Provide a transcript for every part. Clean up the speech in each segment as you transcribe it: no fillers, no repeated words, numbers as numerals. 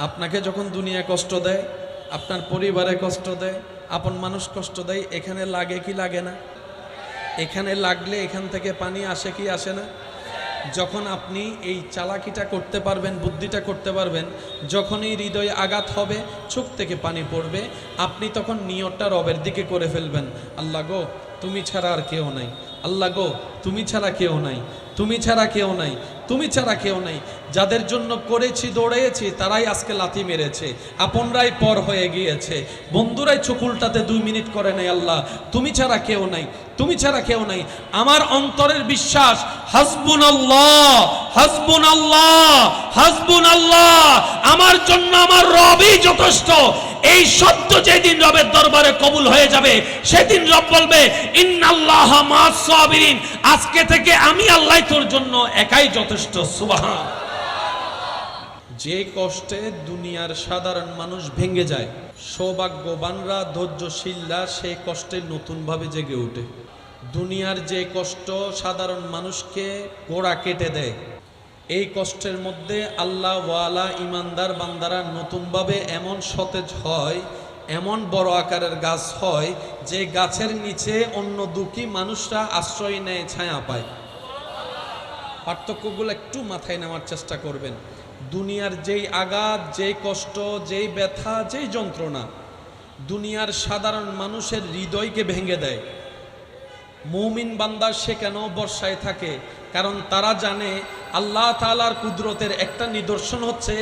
আপনাকে যখন দুনিয়া কষ্ট দেয়, আপনার পরিবারে কষ্ট দেয়, আপন মানুষ কষ্ট দেয়, এখানে লাগে কি লাগে না? এখানে লাগলে এখান থেকে পানি আসে কি আসে না? যখন আপনি এই চালাকিটা করতে পারবেন, বুদ্ধিটা করতে পারবেন, যখনই হৃদয়ে আঘাত হবে, চোখ থেকে পানি পড়বে, আপনি তখন নিয়তটা রবের দিকে করে ফেলবেন, আল্লাহ গো তুমি ছাড়া আর কেউ নাই, আল্লাহ গো তুমি ছাড়া কেউ নাই, তুমি ছাড়া কেউ নাই, তুমি ছাড়া কেউ নাই। যাদের জন্য করেছি দৌড়েছি তারাই আজকে লাথি মেরেছে, আপনরাই পর হয়ে গিয়েছে, বন্ধুরাই চকুলটাতে 2 মিনিট করে নাই। আল্লাহ তুমি ছাড়া কেউ নাই, তুমি ছাড়া কেউ নাই। আমার অন্তরের বিশ্বাস হাসবুনাল্লাহ, হাসবুনাল্লাহ, হাসবুনাল্লাহ, আমার জন্য আমার রবই যথেষ্ট। এই সত্য যেদিন রবের দরবারে কবুল হয়ে যাবে, সেদিন রব বলবে ইন্নাল্লাহা মা'আস সাবিরিন, আজকে থেকে আমি আল্লাহ তোর জন্য একাই যথেষ্ট। সুবহান। যে কষ্টে দুনিয়ার সাধারণ মানুষ ভেঙে যায়, সৌভাগ্যবানরা, ধৈর্যশীলরা সেই কষ্টে নতুনভাবে জেগে ওঠে। দুনিয়ার যে কষ্ট সাধারণ মানুষকে গোড়া কেটে দেয়, এই কষ্টের মধ্যে আল্লাহ ওয়ালা ইমানদার বান্দারা নতুনভাবে এমন সতেজ হয়, এমন বড় আকারের গাছ হয় যে গাছের নিচে অন্য দুঃখী মানুষরা আশ্রয় নেয়, ছায়া পায়। পার্থক্যগুলো একটু মাথায় নেওয়ার চেষ্টা করবেন। দুনিয়ার যেই আঘাত, যেই কষ্ট, যেই ব্যথা, যেই যন্ত্রণা দুনিয়ার সাধারণ মানুষের হৃদয়কে ভেঙে দেয়, মুমিন বান্দা সে কেন বর্ষায় থাকে? কারণ তারা জানে আল্লাহ তাআলার কুদরতের একটা নিদর্শন হচ্ছে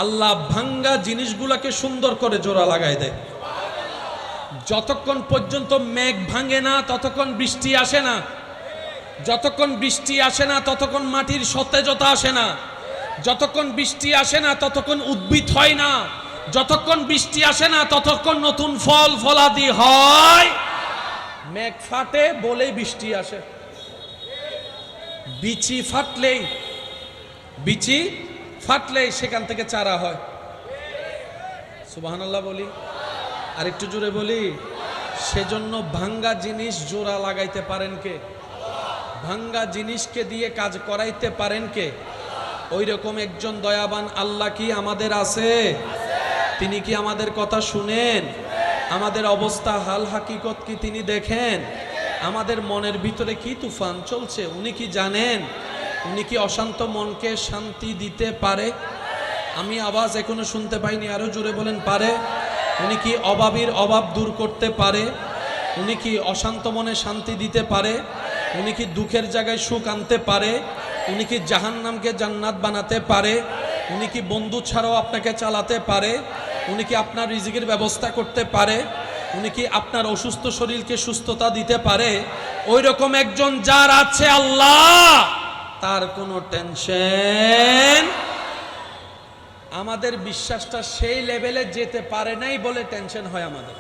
আল্লাহ ভাঙ্গা জিনিসগুলোকে সুন্দর করে জোড়া লাগায় দেয়। যতক্ষণ পর্যন্ত মেঘ ভাঙে না ততক্ষণ বৃষ্টি আসে না, যতক্ষণ বৃষ্টি আসে না ততক্ষণ মাটির সতেজতা আসে না, যতক্ষণ বৃষ্টি আসে না ততক্ষণ উদ্ভিদ হয় না, যতক্ষণ বৃষ্টি আসে না ততক্ষণ নতুন ফল ফলাদি হয়। মেঘ ফাটে বলেই বৃষ্টি আসে, বিচি ফাটলেই সেখান থেকে চারা হয়। সুবহানাল্লাহ বলি, আর একটু জোরে বলি। সেজন্য ভাঙ্গা জিনিস জোড়া লাগাইতে পারেন কে? ভাঙ্গা জিনিসকে দিয়ে কাজ করাইতে পারেন কে? ওই রকম একজন দয়াবান আল্লাহ কি আমাদের আছে? তিনি কি আমাদের কথা শুনেন? আমাদের অবস্থা হাল হাকিকত কি তিনি দেখেন? আমাদের মনের ভিতরে কি তুফান চলছে উনি কি জানেন? উনি কি অশান্ত মনকে শান্তি দিতে পারে? আমি আওয়াজ এখনো শুনতে পাইনি, আরো জোরে বলেন পারে? উনি কি অভাবীর অভাব দূর করতে পারে? উনি কি অশান্ত মনে শান্তি দিতে পারে? উনি কি দুঃখের জায়গায় সুখ আনতে পারে? উনি কি জাহান্নামকে জান্নাত বানাতে পারে? উনি কি বন্ধু ছাড়াও আপনাকে চালাতে পারে? উনি কি আপনার রিজিকের ব্যবস্থা করতে পারে? উনি কি আপনার অসুস্থ শরীরকে সুস্থতা দিতে পারে? ওই রকম একজন যার আছে আল্লাহ, তার কোনো টেনশন। আমাদের বিশ্বাসটা সেই লেভেলে যেতে পারে নাই বলে টেনশন হয় আমাদের।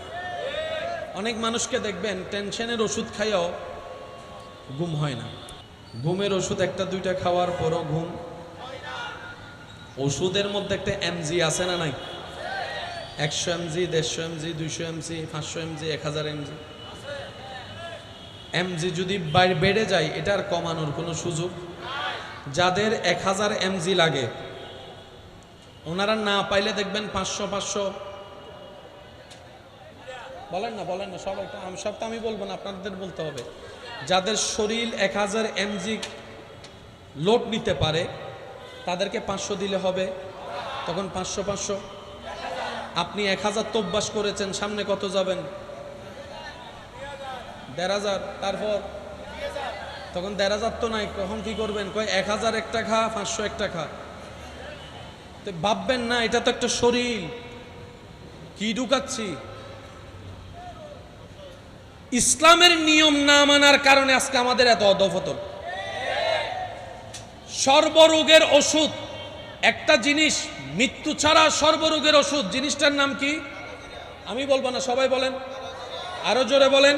অনেক মানুষকে দেখবেন টেনশনের ওষুধ খাইও ঘুম হয় না। ঘুমের ওষুধ একটা দুইটা খাওয়ার পরও ঘুম। ওষুধের মধ্যে একটা এমজি আছে না নাই? 100 MG, 150 MG, 200 MG, 500 MG, 1000 MG. MG যদি বেড়ে যায় এটা আর কমানোর কোনো সুযোগ? যাদের 1000 এমজি লাগে ওনারা না পাইলে দেখবেন 500 বলেন না সবাই, সবটা আমি বলবো না, আপনাদের বলতে হবে। যাদের শরীর 1000 এমজি লোড নিতে পারে তাদেরকে 500 দিলে হবে, তখন 500। আপনি 1000 তো অভ্যাস করেছেন, সামনে কত যাবেন? 1500। তারপর তখন 1500 তো নাই, কখন কি করবেন? কয় 1000 একটা খা, 500 একটা খা। তো ভাববেন না এটা তো একটা শরীর, কি ঢুকাচ্ছি? ইসলামের নিয়ম না মানার কারণে আজকে আমাদের এত অধঃপতন। সর্বরোগের ওষুধ একটা জিনিস, মৃত্যু ছাড়া সর্বরোগের ওষুধ, জিনিসটার নাম কি? আমি বলবো না, সবাই বলেন, আরো জোরে বলেন।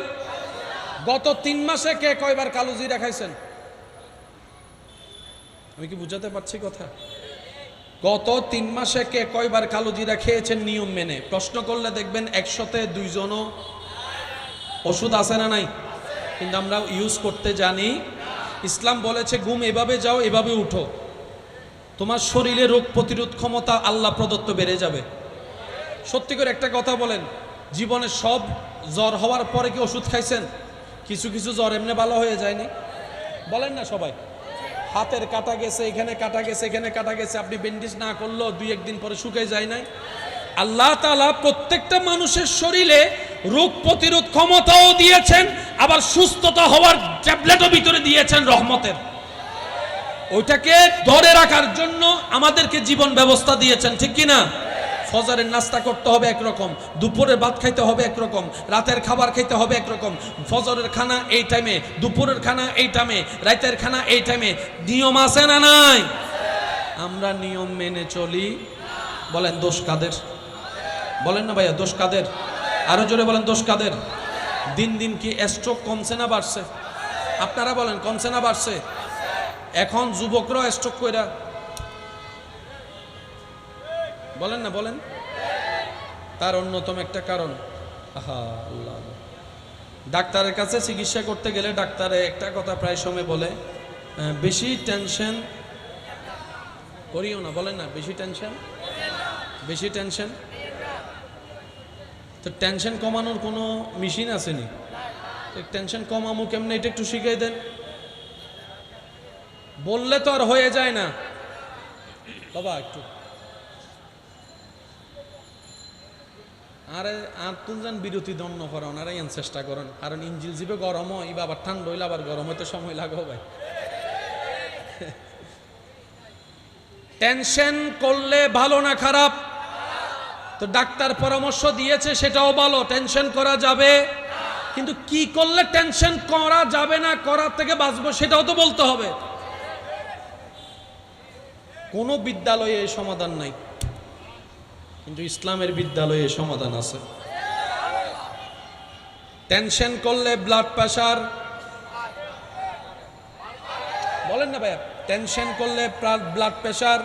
গত 3 মাসে কে কয়বার কালোজিরা খাইছেন? আমি কি বুঝাতে পারছি কথা? গত 3 মাসে কে কয়বার কালোজিরা খেয়েছেন নিয়ম মেনে? প্রশ্ন করলে দেখবেন 100তে 2 জনও। ওষুধ আছে না নাই? কিন্তু আমরা ইউজ করতে জানি। ইসলাম বলেছে ঘুম এভাবে যাও, এভাবে উঠো। তোমার শরীরে রোগ প্রতিরোধ ক্ষমতা আল্লাহ প্রদত্ত বেড়ে যাবে। সত্যি করে একটা কথা বলেন, জীবনে সব জ্বর হওয়ার পরে কি ওষুধ খাইছেন? কিছু কিছু জ্বর এমনি ভালো হয়ে যায়নি, বলেন না সবাই? হাতের কাটা গেছে, এখানে কাটা গেছে, এখানে কাটা গেছে, আপনি ব্যান্ডেজ না করলেও 2-1 দিন পরে শুকিয়ে যায় নাই? আল্লাহ তাআলা প্রত্যেকটা মানুষের শরীরে রোগ প্রতিরোধ ক্ষমতাও দিয়েছেন, আবার সুস্থতা হওয়ার ট্যাবলেটও ভিতরে দিয়েছেন রহমতের। ওইটাকে ধরে রাখার জন্য আমাদেরকে জীবন ব্যবস্থা দিয়েছেন, ঠিক কি না? ফজরের নাস্তা করতে হবে একরকম, দুপুরের ভাত খাইতে হবে একরকম, রাতের খাবার খাইতে হবে একরকম, ফজরের খানা এই টাইমে, দুপুরের খানা এই টাইমে, রাতের খানা এই টাইমে। নিয়ম আছে না নাই? আমরা নিয়ম মেনে চলি। বলেন দোষ কাদের? বলেন না ভাইয়া, দোষ কাদের? আরো জোরে বলেন, দোষ কাদের? দিন দিন কি স্ট্রোক কমছে না বাড়ছে? আপনারা বলেন, কমছে না বাড়ছে? এখন যুবকরাও স্ট্রোক কইরা, বলেন না বলেন। তার অন্যতম একটা কারণ, আল্লাহ, ডাক্তারের কাছে চিকিৎসা করতে গেলে ডাক্তারে একটা কথা প্রায় সময় বলে, বেশি টেনশন করিও না। বলেন না, বেশি টেনশন, বেশি টেনশন। তো টেনশন কমানোর কোনো মেশিন আসেনি? টেনশন কমামু কেমনে, এটা একটু শিখিয়ে দেন। বললে তো আর হয়ে যায় না বাবা, একটু আরে আর তুলজান বিরতি দণ্ড করেন, আর এন চেষ্টা করেন। কারণ ইঞ্জিল জিবে গরম হয়, আবার ঠান্ডা হইলে আবার গরম হইতে সময় লাগবে ভাই। টেনশন করলে ভালো না খারাপ? তো ডাক্তার পরামর্শ দিয়েছে সেটাও ভালো, টেনশন করা যাবে, কিন্তু কি করলে টেনশন করা যাবে না, করার থেকে বাঁচবো সেটাও তো বলতে হবে। কোনো বিদ্যালয়ে এই সমাধান নাই, কিন্তু ইসলামের বিদ্যালয়ে সমাধান আছে। টেনশন করলে ব্লাড প্রেশার, বলেন না ভাইয়া, টেনশন করলে ব্লাড প্রেশার,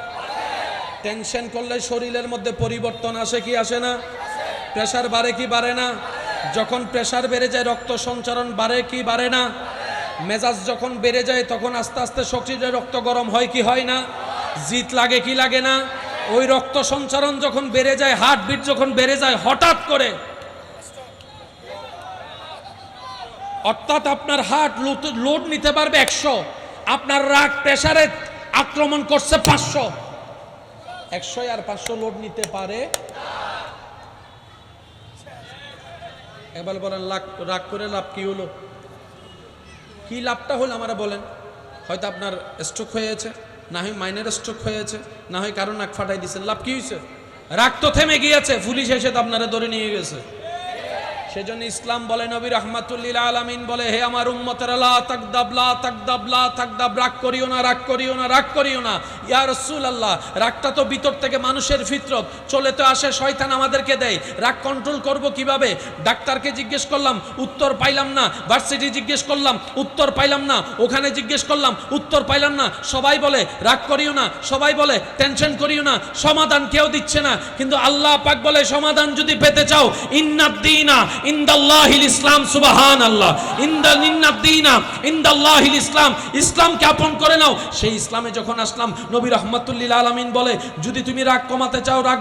টেনশন করলে শরীরের মধ্যে পরিবর্তন আসে কি আসে না? প্রেশার বাড়ে কি বাড়ে না? যখন প্রেশার বেড়ে যায় রক্ত সঞ্চারণ বাড়ে কি বাড়ে না? মেজাজ যখন বেড়ে যায় তখন আস্তে আস্তে শরীরে রক্ত গরম হয় কি হয় না? জিত লাগে কি লাগে না? ওই রক্ত সঞ্চারণ যখন বেড়ে যায়, হার্টবিট যখন বেড়ে যায় হঠাৎ করে, অর্থাৎ আপনার হার্ট লোড নিতে পারবে 100, আপনার রাগ প্রেসারে আক্রমণ করছে 500, 100 আর 500 লোড নিতে পারে। এবার বলেন রাগ করে লাভ কি হলো? কি লাভটা হলো আমারা বলেন? হয়তো আপনার স্ট্রোক হয়েছে, না হয় মাইনের স্ট্রোক হয়েছে, না হয় কারণ নাক ফাটাই দিয়েছেন, লাভ কি হয়েছে? রাগ তো থেমে গিয়েছে, পুলিশ এসে তো আপনারা ধরে নিয়ে গেছে। সেজন্য ইসলাম বলে, নবী রাহমাতুল্লিল আলামিন বলে, হে আমার উম্মতেরা, লা তাকদাব লা তাকদাব লা তাকদাব, রাগ করিও না, রাগ করিও না, রাগ করিও না। ইয়া রাসূলুল্লাহ, রাগটা তো ভিতর থেকে মানুষের ফিতরত, চলে তো আসে, শয়তান আমাদেরকে দেয়। রাগ কন্ট্রোল করব কিভাবে? ডাক্তারকে জিজ্ঞেস করলাম, উত্তর পাইলাম না। ভার্সিটি জিজ্ঞেস করলাম, উত্তর পাইলাম না। ওখানে জিজ্ঞেস করলাম, উত্তর পাইলাম না। সবাই বলে রাগ করিও না, সবাই বলে টেনশন করিও না, সমাধান কেউ দিচ্ছে না। কিন্তু আল্লাহ পাক বলে, সমাধান যদি পেতে চাও, ইন্নাদ-দীনা ইনদাল্লাহিল ইসলাম, সুবহানাল্লাহ, ইন্নাদ-দীনা ইনদাল্লাহিল ইসলাম, ইসলামকে আপন করে নাও। সেই ইসলামে যখন আসলাম, নবী রাহমাতুল্লিল আলামিন বলে, যদি তুমি রাগ কমাতে চাও, রাগ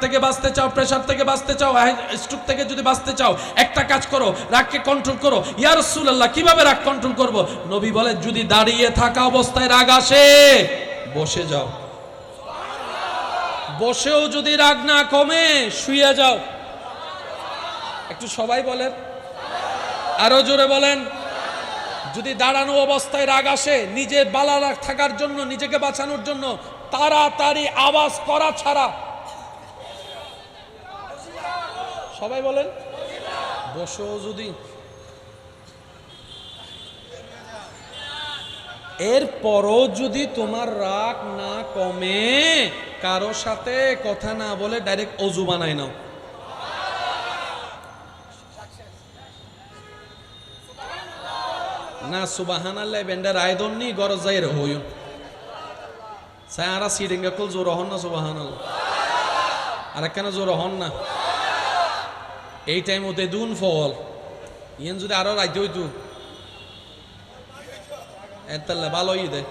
থেকে বাঁচতে চাও, প্রেসার থেকে বাঁচতে চাও, স্ট্রোক থেকে যদি বাঁচতে চাও, একটা কাজ করো, রাগকে কন্ট্রোল করো। ইয়া রাসূলুল্লাহ, কিভাবে রাগ কন্ট্রোল করব? নবী বলে, যদি দাঁড়িয়ে থাকা অবস্থায় রাগ আসে, বসে যাও। বসেও যদি রাগ না কমে, শুয়ে যাও। একটু সবাই বলেন, আরো জোরে বলেন। যদি দাঁড়ানো অবস্থায় রাগ আসে, নিজে বালা রাগ থাকার জন্য, নিজেকে বাঁচানোর জন্য তাড়াতাড়ি আওয়াজ করা ছাড়া, সবাই বলেন, বসো। যদি এরপরও যদি তোমার রাগ না কমে, কারো সাথে কথা না বলে ডাইরেক্ট অজু বানায় নাও। না সুবহানাল্লাহ বেন্ডার আয়দন নি গরজ যাইরে হইও সারা সিডিঙ্গা কল জোর হন না সুবহানাল্লাহ। আর কেন জোর হন না? এই টাইম ওতে দুন ফল ইয়েন যদি আরো রাইতে হইতো এতাল্লা ভালোই দে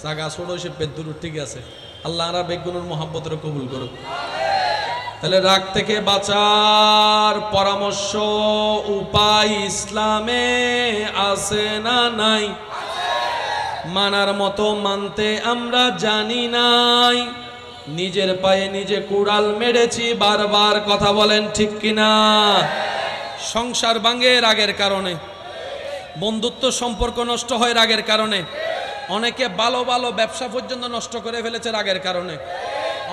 জাগা ছোট সে পেদুর ঠিক আছে। আল্লাহ আর বেগুনের মহাব্বতের কবুল করুক। তাহলে রাগ থেকে বাঁচার পরামর্শ উপায় ইসলামে আছে না নাই? মানার মতো মানতে আমরা জানি নাই, নিজের পায়ে নিজে কুড়াল মেরেছি বারবার। কথা বলেন ঠিক কিনা? সংসার ভাঙে রাগের কারণে, বন্ধুত্ব সম্পর্ক নষ্ট হয় রাগের কারণে, অনেকে ভালো ভালো ব্যবসা পর্যন্ত নষ্ট করে ফেলেছে রাগের কারণে,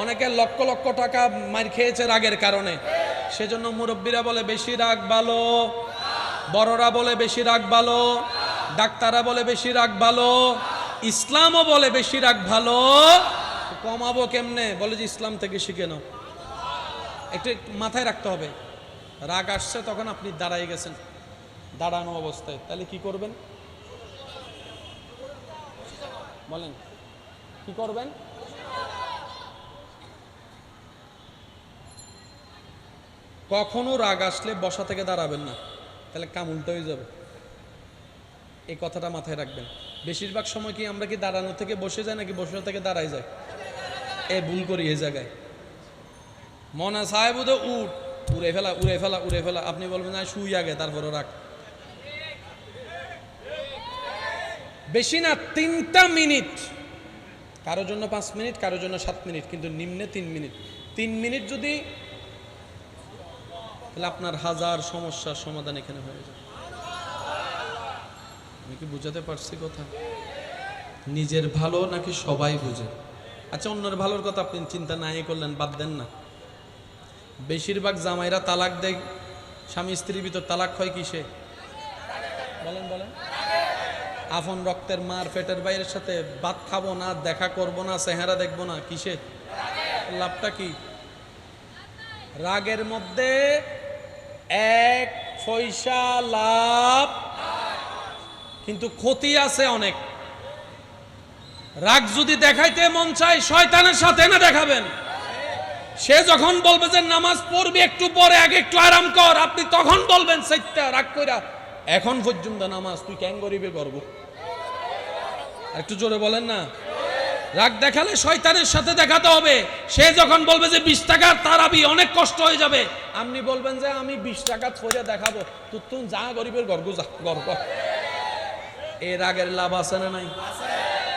অনেকে লক্ষ লক্ষ টাকা মার খেয়েছে রাগের কারণে। সেজন্য মুরব্বীরা বলে বেশি রাগ ভালো, বড়রা বলে বেশি রাগ ভালো, ডাক্তাররা বলে বেশি রাগ ভালো, ইসলামও বলে বেশি রাগ ভালো। কমাবো কেমনে? বলে যে ইসলাম থেকে শিখে নাও। একটু মাথায় রাখতে হবে, রাগ আসছে তখন আপনি দাঁড়াই গেছেন, দাঁড়ানো অবস্থায়, তাহলে কি করবেন বলেন? কি করবেন? কখনো রাগ আসলে বসা থেকে দাঁড়াবেন না, তাহলে কাম উল্টো হয়ে যাবে। এই কথাটা মাথায় রাখবেন। বেশিরভাগ সময় কি আমরা কি দাঁড়ানো থেকে বসে যাই নাকি বসে থেকে দাঁড়াই যায়? ভুল করি এই জায়গায়। মনে সাহেব উড়ে ফেলা উড়ে ফেলা উড়ে ফেলা, আপনি বলবেন না শুই আগে তারপরে রাগ। বেশি না 3টা মিনিট, কারোর জন্য 5 মিনিট, কারোর জন্য 7 মিনিট, কিন্তু নিম্নে 3 মিনিট। 3 মিনিট যদি, তাহলে আপনার হাজার সমস্যার সমাধান এখানে হয়ে যায়। আমি কি বুঝাতে পারছি কথা? নিজের ভালো নাকি সবাই বুঝে? আচ্ছা, অন্যের ভালোর কথা আপনি চিন্তা নাই করলেন, বাদ দেন না। বেশিরভাগ জামাইরা তালাক দেয়, স্বামী স্ত্রীর ভিতর তালাক হয় কিসে? বলেন বলেন। আপন রক্তের মার পেটের বাইরের সাথে ভাত খাবো না, দেখা করব না, চেহারা দেখবো না, কিসে? লাভটা কি? রাগের মধ্যে 1 পয়সা লাভ, কিন্তু ক্ষতি আছে অনেক। রাগ যদি দেখাইতে মন চায় শয়তানের সাথে না দেখাবেন। সে যখন বলবে যে নামাজ পড়বি একটু পরে, আগে একটু আরাম কর, আপনি তখন বলবেন সেইটা রাগ কইরা, এখন পর্যন্ত নামাজ তুই কেন গরিবে করব? একটু জোরে বলেন না। রাগ দেখালে শয়তানের সাথে দেখাতে হবে। সে যখন বলবে যে 20 টাকার তারাবি অনেক কষ্ট হয়ে যাবে, আপনি বলবেন যে আমি 20 টাকা পড়ে দেখাবো, তুই যা গরিবের গর্গ যা গর্ব। এর আগের লাভ আছে না নাই?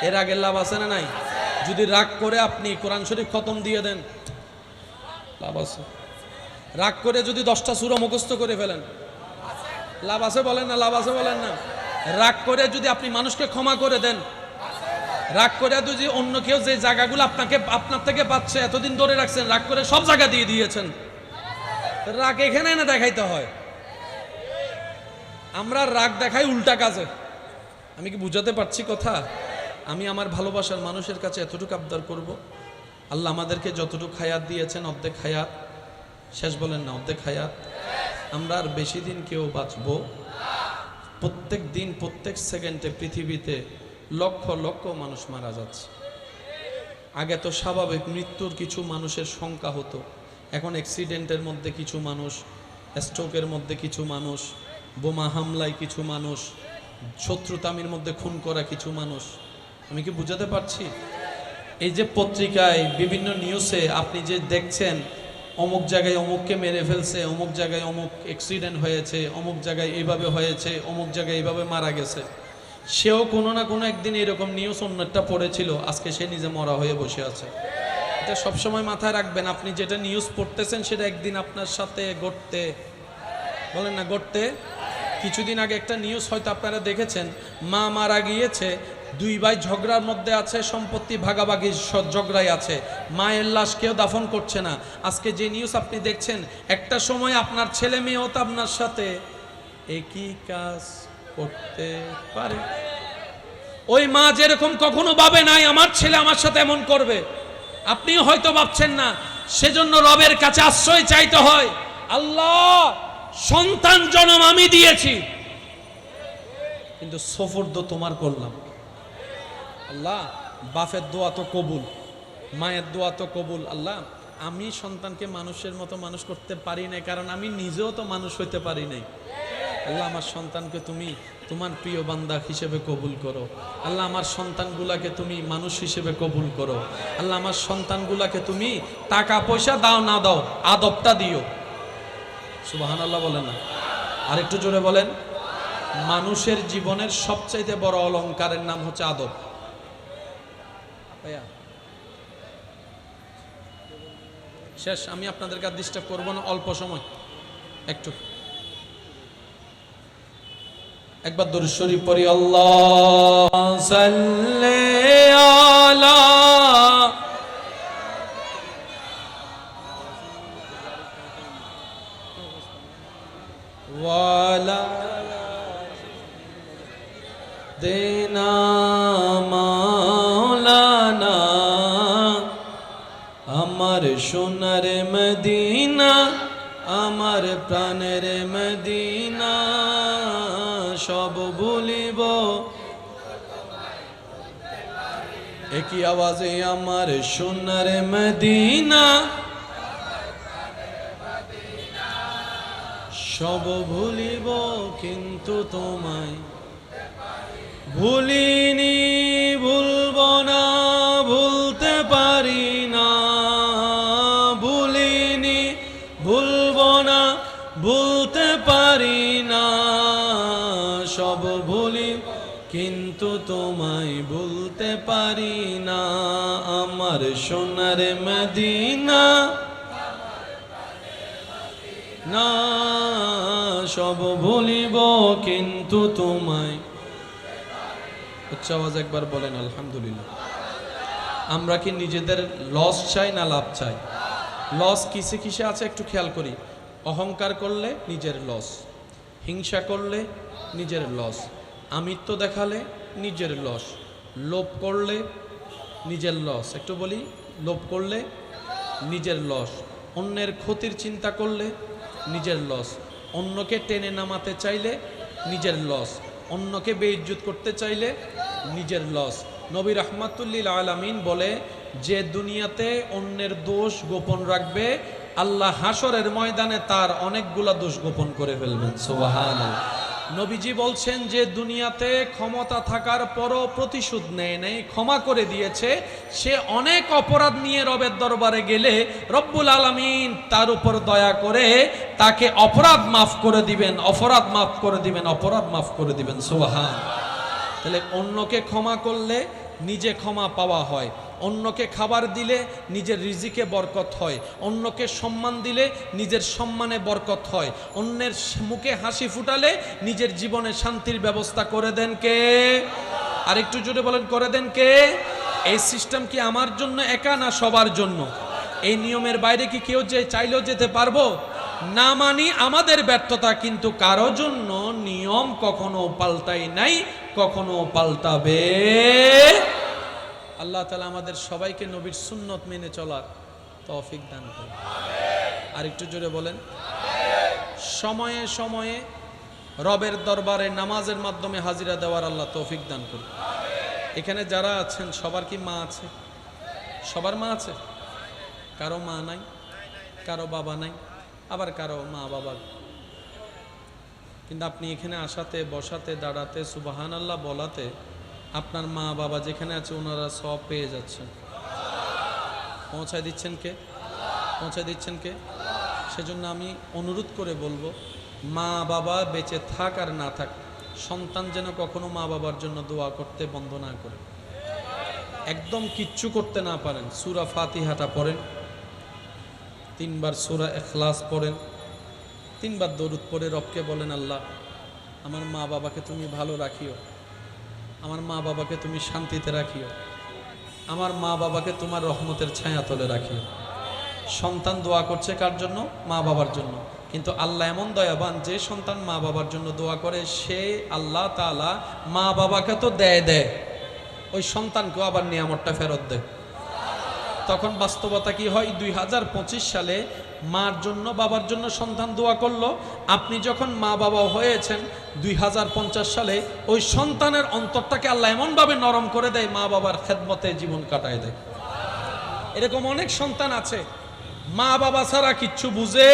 এর আগের লাভ আছে না নাই? যদি রাগ করে আপনি কোরআন শরীফ খতম দিয়ে দেন, লাভ আছে। রাগ করে যদি 10টা সূরা মুখস্থ করে ফেলেন, লাভ আছে বলেন না? লাভ আছে বলেন না? রাগ করে যদি আপনি মানুষকে ক্ষমা করে দেন, রাগ করে যদি অন্য কেউ যে জায়গাগুলো আপনার থেকে পাচ্ছে, এতদিন ধরে রাখছেন, রাগ করে সব জায়গা দিয়ে দিয়েছেন। রাগ এখানে না দেখাইতে হয়। আমরা রাগ দেখাই উল্টা কাজে। আমি কি বুঝাতে পারছি কথা? আমি আমার ভালোবাসার মানুষের কাছে এতটুকু আবদার করব, আল্লাহ আমাদেরকে যতটুকু হায়াত দিয়েছেন, অর্ধেক হায়াত, শেষ বলেন না, অর্ধেক হায়াত। আমরা আর বেশি দিন কেউ বাঁচবো? প্রত্যেক দিন প্রত্যেক সেকেন্ডে পৃথিবীতে লক্ষ লক্ষ মানুষ মারা যাচ্ছে। আগে তো স্বাভাবিক মৃত্যুর কিছু মানুষের সংখ্যা হতো, এখন অ্যাক্সিডেন্টের মধ্যে কিছু মানুষ, স্ট্রোকের মধ্যে কিছু মানুষ, বোমা হামলায় কিছু মানুষ, শত্রুতামির মধ্যে খুন করা কিছু মানুষ। আমি কি বুঝাতে পারছি? এই যে পত্রিকায় বিভিন্ন নিউজে আপনি যে দেখছেন, অমুক জায়গায় অমুককে মেরে ফেলছে, অমুক জায়গায় অমুক অ্যাক্সিডেন্ট হয়েছে, অমুক জায়গায় এইভাবে হয়েছে, অমুক জায়গায় এইভাবে মারা গেছে। সেও কোনো না কোনো একদিন এরকম নিউজ অন্যটা পড়েছিল, আজকে সে নিজে মরা হয়ে বসে আছে। এটা সবসময় মাথায় রাখবেন। আপনি যেটা নিউজ পড়তেছেন সেটা একদিন আপনার সাথে ঘটতে, বলেন না ঘটতে। কিছুদিন আগে একটা নিউজ হয়তো আপনারা দেখেছেন, মা মারা গিয়েছে, 2 ভাই ঝগড়ার মধ্যে আছে, সম্পত্তি ভাগাভাগি ঝগড়ায় আছে, মায়ের লাশ কেউ দাফন করছে না। আজকে যে নিউজ আপনি দেখছেন, একটা সময় আপনার ছেলে মেয়েও তো আপনার সাথে একই কাজ করতে পারে। ওই মা যেরকম কখনো ভাবে নাই আমার ছেলে আমার সাথে এমন করবে, আপনিও হয়তো ভাবছেন না। সেজন্য রবের কাছে আশ্রয় চাইতে হয়। আল্লাহ, সন্তান জন্ম আমি দিয়েছি, কিন্তু সফরদ তোমার করলাম। আল্লাহ, বাপের দোয়া তো কবুল, মায়ের দোয়া তো কবুল। আল্লাহ, আমি সন্তানকে মানুষের মতো মানুষ করতে পারি নাই, কারণ আমি নিজেও তো মানুষ হইতে পারি নাই। আল্লাহ আমার সন্তানকে তুমি তোমার প্রিয় বান্দা হিসেবে কবুল করো। আল্লাহ আমার সন্তানগুলাকে তুমি মানুষ হিসেবে কবুল করো। আল্লাহ আমার সন্তানগুলাকে তুমি টাকা পয়সা দাও না দাও, আদবটা দিও। সুবহানাল্লাহ বলেন না? আর একটু জোরে বলেন। মানুষের জীবনের সবচাইতে বড় অলংকারের নাম হচ্ছে আদব। শেষ, আমি আপনাদেরকে ডিস্টার্ব করবো না, অল্প সময় একটু একবার দরুদ শরীফ পড়ি। আল্লাহ সাল্লি আলা ওয়ালা দেনা মাওলানা, আমার সোনার মদিনা, আমার প্রাণের মদিনা, সব ভুলিব একই আওয়াজে, আমার সোনার মদিনা, সব ভুলিব কিন্তু তোমায় ভুলিনি, ভুলব না, ভুলতে পারি না, ভুলিনি, ভুলব না, ভুলতে পারি না, সব ভুলি কিন্তু তোমায় ভুলতে পারি না, আমার সোনার মদিনা না, সব ভুলিব কিন্তু তোমায়। উচ্চ আওয়াজ একবার বলেন আলহামদুলিল্লাহ। আমরা কি নিজেদের লস চাই না লাভ চাই? লস কিসে কিসে আছে একটু খেয়াল করি। অহংকার করলে নিজের লস, হিংসা করলে নিজের লস, আমিত্ব দেখালে নিজের লস, লোভ করলে নিজের লস। একটু বলি, লোভ করলে নিজের লস, অন্যের ক্ষতির চিন্তা করলে নিজের লস, অন্যকে টেনে নামাতে চাইলে নিজের লস, অন্যকে বেইজ্জত করতে চাইলে নিজের লস। নবী রাহমাতুল্লিল আলামিন বলে, যে দুনিয়াতে অন্যের দোষ গোপন রাখবে, আল্লাহ হাসরের ময়দানে তার অনেকগুলা দোষ গোপন করে ফেলবেন। সুবহানাল্লাহ। নবীজি বলছেন, যে দুনিয়াতে ক্ষমতা থাকার পরও প্রতিশোধ নেয় নাই, ক্ষমা করে দিয়েছে, সে অনেক অপরাধ নিয়ে রবের দরবারে গেলে রব্বুল আলামিন তার উপর দয়া করে তাকে অপরাধ মাফ করে দিবেন, অপরাধ মাফ করে দিবেন, অপরাধ মাফ করে দিবেন। সুবহান। তাহলে অন্যকে ক্ষমা করলে নিজে ক্ষমা পাওয়া হয়, অন্যকে খাবার দিলে নিজের রিজিকে বরকত হয়, অন্যকে সম্মান দিলে নিজের সম্মানে বরকত হয়, অন্যের মুখে হাসি ফুটালে নিজের জীবনে শান্তির ব্যবস্থা করে দেন কে? আর একটু জোরে বলেন, করে দেন কে? এই সিস্টেম কি আমার জন্য একা না সবার জন্য? এই নিয়মের বাইরে কি কেউ যে চাইলেও যেতে পারবো না? মানি আমাদের ব্যর্থতা, কিন্তু কারো জন্য নিয়ম কখনো পাল্টাই নাই, কখনো পাল্টাবে। আল্লাহ তাআলা আমাদের সবাইকে নবীর সুন্নত মেনে চলার তৌফিক দান করুন। আর একটু জোরে বলেন। সময়ে সময়ে রবের দরবারে নামাজের মাধ্যমে হাজিরা দেওয়ার আল্লাহ তৌফিক দান করুন। এখানে যারা আছেন সবার কি মা আছে? সবার মা আছে? কারো মা নাই, কারো বাবা নাই, আবার কারো মা বাবা। কিন্তু আপনি এখানে আসাতে, বসাতে, দাঁড়াতে, সুবহানাল্লাহ বলাতে আপনার মা বাবা যেখানে আছে ওনারা সব পেয়ে যাচ্ছেন। পৌঁছায় দিচ্ছেন কে? পৌঁছায় দিচ্ছেন কে? সেজন্য আমি অনুরোধ করে বলবো, মা বাবা বেঁচে থাক আর না থাক, সন্তান যেন কখনো মা বাবার জন্য দোয়া করতে বন্ধ না করে। একদম কিচ্ছু করতে না পারেন, সূরা ফাতিহাটা পড়েন, 3 বার সূরা ইখলাস পড়েন, 3 বার দরুদ পড়ে রবকে বলেন, আল্লাহ আমার মা বাবাকে তুমি ভালো রাখিও, আমার মা বাবাকে তুমি শান্তিতে রাখিও, আমার মা বাবাকে তোমার রহমতের ছায়া তলে রাখিও। সন্তান দোয়া করছে কার জন্য? মা বাবার জন্য। কিন্তু আল্লাহ এমন দয়াবান, যে সন্তান মা বাবার জন্য দোয়া করে সে আল্লাহ তাআলা মা বাবাকে তো দেয়, ওই সন্তানকেও আবার নিয়ামতটা ফেরত দেয়। তখন বাস্তবতা কি হয়? 2025 সালে মার জন্য বাবার জন্য সন্তান দোয়া করলো, আপনি যখন মা বাবা হয়েছেন 2050 সালে ওই সন্তানের অন্তরটাকে আল্লাহ এমনভাবে নরম করে দেয়, মা বাবার খেদমতে জীবন কাটায় দেয়। এরকম অনেক সন্তান আছে মা বাবা ছাড়া কিচ্ছু বুঝে,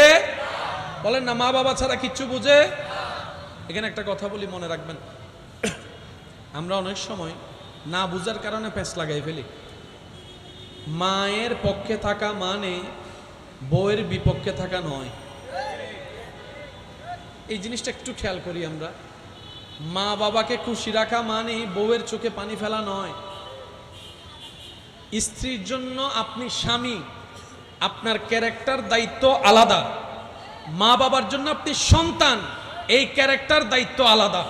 বলেন না, মা বাবা ছাড়া কিচ্ছু বুঝে। এখানে একটা কথা বলি, মনে রাখবেন, আমরা অনেক সময় না বুঝার কারণে প্যাঁচ লাগাই ফেলি। মায়ের পক্ষে থাকা মানে বউয়ের বিপক্ষে থাকা নয়। এই জিনিসটা একটু খেয়াল করি আমরা। মা বাবাকে খুশি রাখা মানে বউয়ের চোখে পানি ফেলা নয়। স্ত্রীর জন্য আপনি স্বামী, আপনার ক্যারেক্টার দায়িত্ব আলাদা। মা বাবার জন্য আপনি সন্তান, এই ক্যারেক্টার দায়িত্ব আলাদা।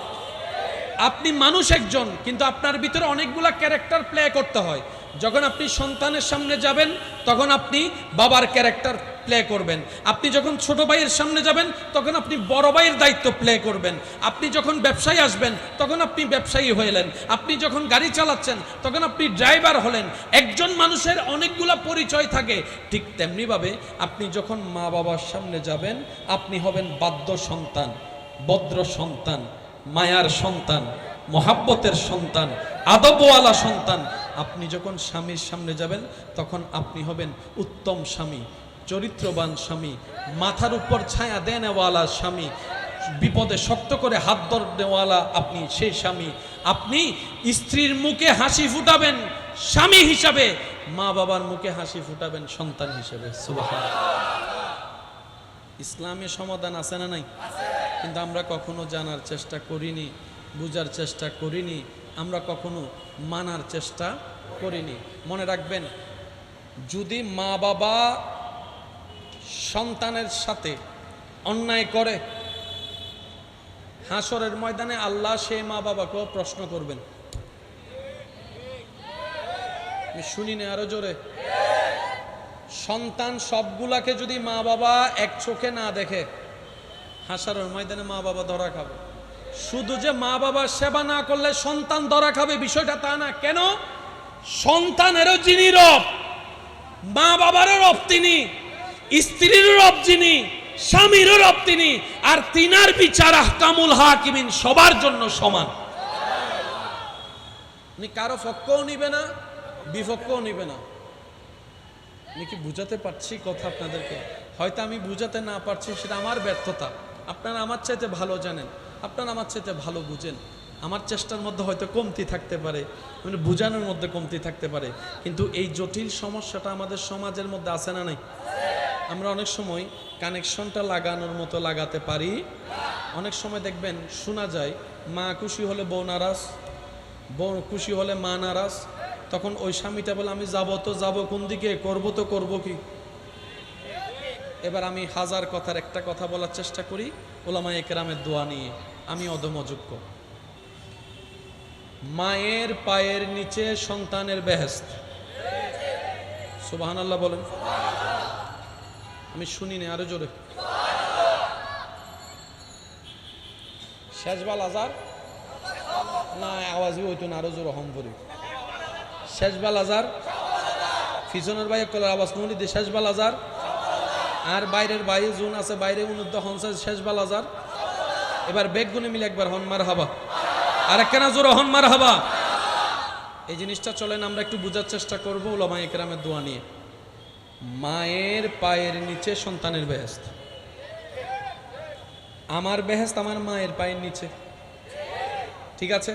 আপনি মানুষ একজন, কিন্তু আপনার ভিতরে অনেকগুলা ক্যারেক্টার প্লে করতে হয়। যখন আপনি সন্তানের সামনে যাবেন তখন আপনি বাবার ক্যারেক্টার প্লে করবেন। আপনি যখন ছোট ভাইয়ের সামনে যাবেন তখন আপনি বড় ভাইয়ের দায়িত্ব প্লে করবেন। আপনি যখন ব্যবসায়ী আসবেন তখন আপনি ব্যবসায়ী হলেন। আপনি যখন গাড়ি চালাচ্ছেন তখন আপনি ড্রাইভার হলেন। একজন মানুষের অনেকগুলা পরিচয় থাকে। ঠিক তেমনিভাবে আপনি যখন মা বাবার সামনে যাবেন আপনি হবেন বাধ্য সন্তান, ভদ্র সন্তান, মায়ার সন্তান, মহাব্বতের সন্তান, আদবওয়ালা সন্তান। আপনি যখন স্বামীর সামনে যাবেন তখন আপনি হবেন উত্তম স্বামী, চরিত্রবান স্বামী, মাথার উপর ছায়া দেনেওয়ালা স্বামী, বিপদে শক্ত করে হাত ধরনেওয়ালা আপনি সেই স্বামী। আপনি স্ত্রীর মুখে হাসি ফুটাবেন স্বামী হিসাবে, মা বাবার মুখে হাসি ফুটাবেন সন্তান হিসেবে। সুবহানাল্লাহ। ইসলামে সমাধান আছে না নাই? কিন্তু আমরা কখনো জানার চেষ্টা করিনি, বুঝার চেষ্টা করিনি, আমরা কখনো মানার চেষ্টা করিনি। মনে রাখবেন, যদি মা বাবা সন্তানের সাথে অন্যায় করে, হাসরের ময়দানে আল্লাহ সেই মা বাবাকেও প্রশ্ন করবেন। শুনি না আরো জোরে? সন্তান সবগুলাকে যদি মা বাবা এক চোখে না দেখে, হাসরের ময়দানে মা বাবা ধরা খাবে। শুধু যে মা বাবার সেবা না করলে সন্তান ধরা খাবে বিষয়টা তা না। কেন? সন্তানেরও যিনি রব, মা বাবারও রব তিনি, স্ত্রীরও রব যিনি, স্বামীরও রব তিনি, আর তিনার বিচার আহকামুল হাকিমিন সবার জন্য সমান। উনি কারো পক্ষও নিবে না, বিপক্ষও নিবে না। আমি কি বুঝাতে পারছি কথা আপনাদেরকে? হয়তো আমি বুঝাতে না পারছি, সেটা আমার ব্যর্থতা। আপনারা আমার চাইতে ভালো জানেন, আপনারা আমার চাইতে ভালো বুঝেন। আমার চেষ্টার মধ্যে হয়তো কমতি থাকতে পারে, মানে বুঝানোর মধ্যে কমতি থাকতে পারে, কিন্তু এই জটিল সমস্যাটা আমাদের সমাজের মধ্যে আছে না নাই? আমরা অনেক সময় কানেকশনটা লাগানোর মতো লাগাতে পারি। অনেক সময় দেখবেন শোনা যায় মা খুশি হলে বউ নারাজ, বউ খুশি হলে মা নারাজ। তখন ওই স্বামীটা বলে আমি যাবো তো যাবো কোন দিকে, করবো তো করবো কি। এবার আমি হাজার কথার একটা কথা বলার চেষ্টা করি উলামায়ে কেরামের দোয়া নিয়ে। আমি অদম অযোগ্য। মায়ের পায়ের নিচে সন্তানের বেহেশত। সুবহানাল্লাহ বলেন। আমি শুনিনি আরো জোরে। শেষবাল আজার না, আওয়াজই হইতো না, আরো জোরে হম করি। শেষবাল আজার, পিছনের ভাই কলার আওয়াজ নুনি দিয়ে শেষবাল আজার, আর বাইরের ভাই জুন আছে বাইরে উন্নত হনসা শেষবাল আজার। এবার বেগুনে মিলে একবার হন মার হাবা, আর একখানা জোরে হন মার হাবা। এই জিনিসটা চলেন আমরা একটু বুঝার চেষ্টা করবো উলামায়ে কেরামের দোয়া নিয়ে। মায়ের পায়ের নিচে সন্তানের বেহেশত। আমার বেহেশত আমার মায়ের পায়ের নিচে, ঠিক আছে?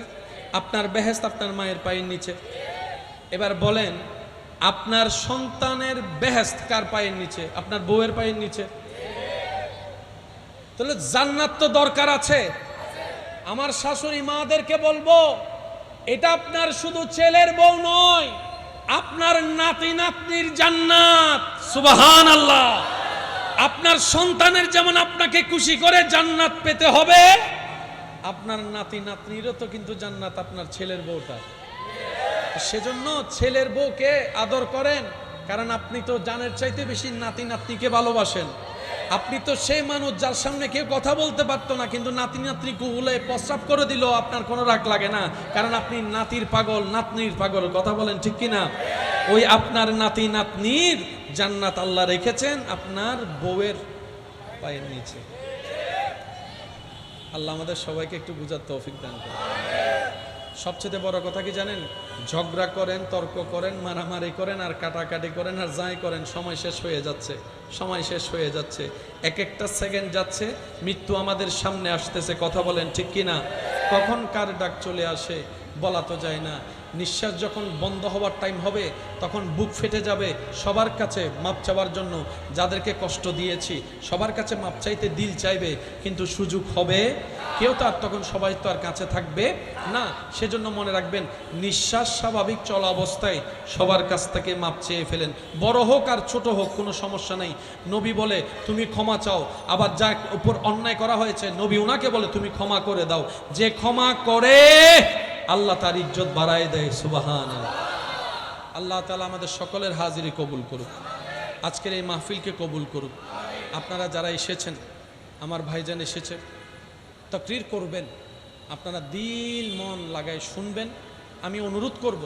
আপনার বেহেশত আপনার মায়ের পায়ের নিচে। এবার বলেন আপনার সন্তানের বেহেশত কার পায়ের নিচে? আপনার বউয়ের পায়ের নিচে। তাহলে জান্নাত তো দরকার আছে। আমার শাশুড়ি মাদেরকে বলবো, এটা আপনার শুধু ছেলের বউ নয়, আপনার নাতি নাতনির জান্নাত। সুবহানাল্লাহ। আপনার সন্তানের যেমন আপনাকে খুশি করে জান্নাত পেতে হবে, আপনার নাতি নাতনিরও তো কিন্তু জান্নাত আপনার ছেলের বউটা। সেজন্য ছেলের বউকে আদর করেন, কারণ আপনি তো জানের চাইতে বেশি নাতি নাতনিকে ভালোবাসেন। আপনি তো সেই মানুষ যার সামনে কেউ কথা বলতে পারতো না, কিন্তু নাতি নাতনি কুহুলে প্রস্রাব করে দিল আপনার কোনো রাগ লাগে না, কারণ আপনি নাতির পাগল, নাতনির পাগল। কথা বলেন ঠিক কিনা? ওই আপনার নাতি নাতনির জান্নাত আল্লাহ রেখেছেন আপনার বউয়ের পায়ের নিচে। আল্লাহ আমাদের সবাইকে একটু বুঝার তৌফিক দান করেন। সবচেয়ে বড় কথা কি জানেন? ঝগড়া করেন, তর্ক করেন, মারামারি করেন, আর কাটাকাটি করেন, আর যাই করেন, সময় শেষ হয়ে যাচ্ছে, সময় শেষ হয়ে যাচ্ছে, এক একটা সেকেন্ড যাচ্ছে, মৃত্যু আমাদের সামনে আসতেছে। কথা বলেন ঠিক কি না? কখন কার ডাক চলে আসে বলা তো যায় না। নিঃশ্বাস যখন বন্ধ হওয়ার টাইম হবে তখন বুক ফেটে যাবে সবার কাছে মাপ চাওয়ার জন্য। যাদেরকে কষ্ট দিয়েছি সবার কাছে মাপ চাইতে দিল চাইবে, কিন্তু সুযোগ হবে কেউ তো আর তখন সবাই তো আর কাছে থাকবে না। সেজন্য মনে রাখবেন, নিঃশ্বাস স্বাভাবিক চলা অবস্থায় সবার কাছ থেকে মাপ চেয়ে ফেলেন, বড় হোক আর ছোট হোক কোনো সমস্যা নেই। নবী বলে তুমি ক্ষমা চাও, আবার যার উপর অন্যায় করা হয়েছে নবী ওনাকে বলে তুমি ক্ষমা করে দাও। যে ক্ষমা করে আল্লাহ তার ইজ্জত বাড়ায় দেয়। সুবহানাল্লাহ। আল্লাহ তাআলা আমাদের সকলের হাজিরি কবুল করুক, আজকের এই মাহফিলকে কবুল করুক। আপনারা যারা এসেছেন, আমার ভাইজান এসেছে, তাকরীর করবেন, আপনারা দিল মন লাগায় শুনবেন। আমি অনুরোধ করব,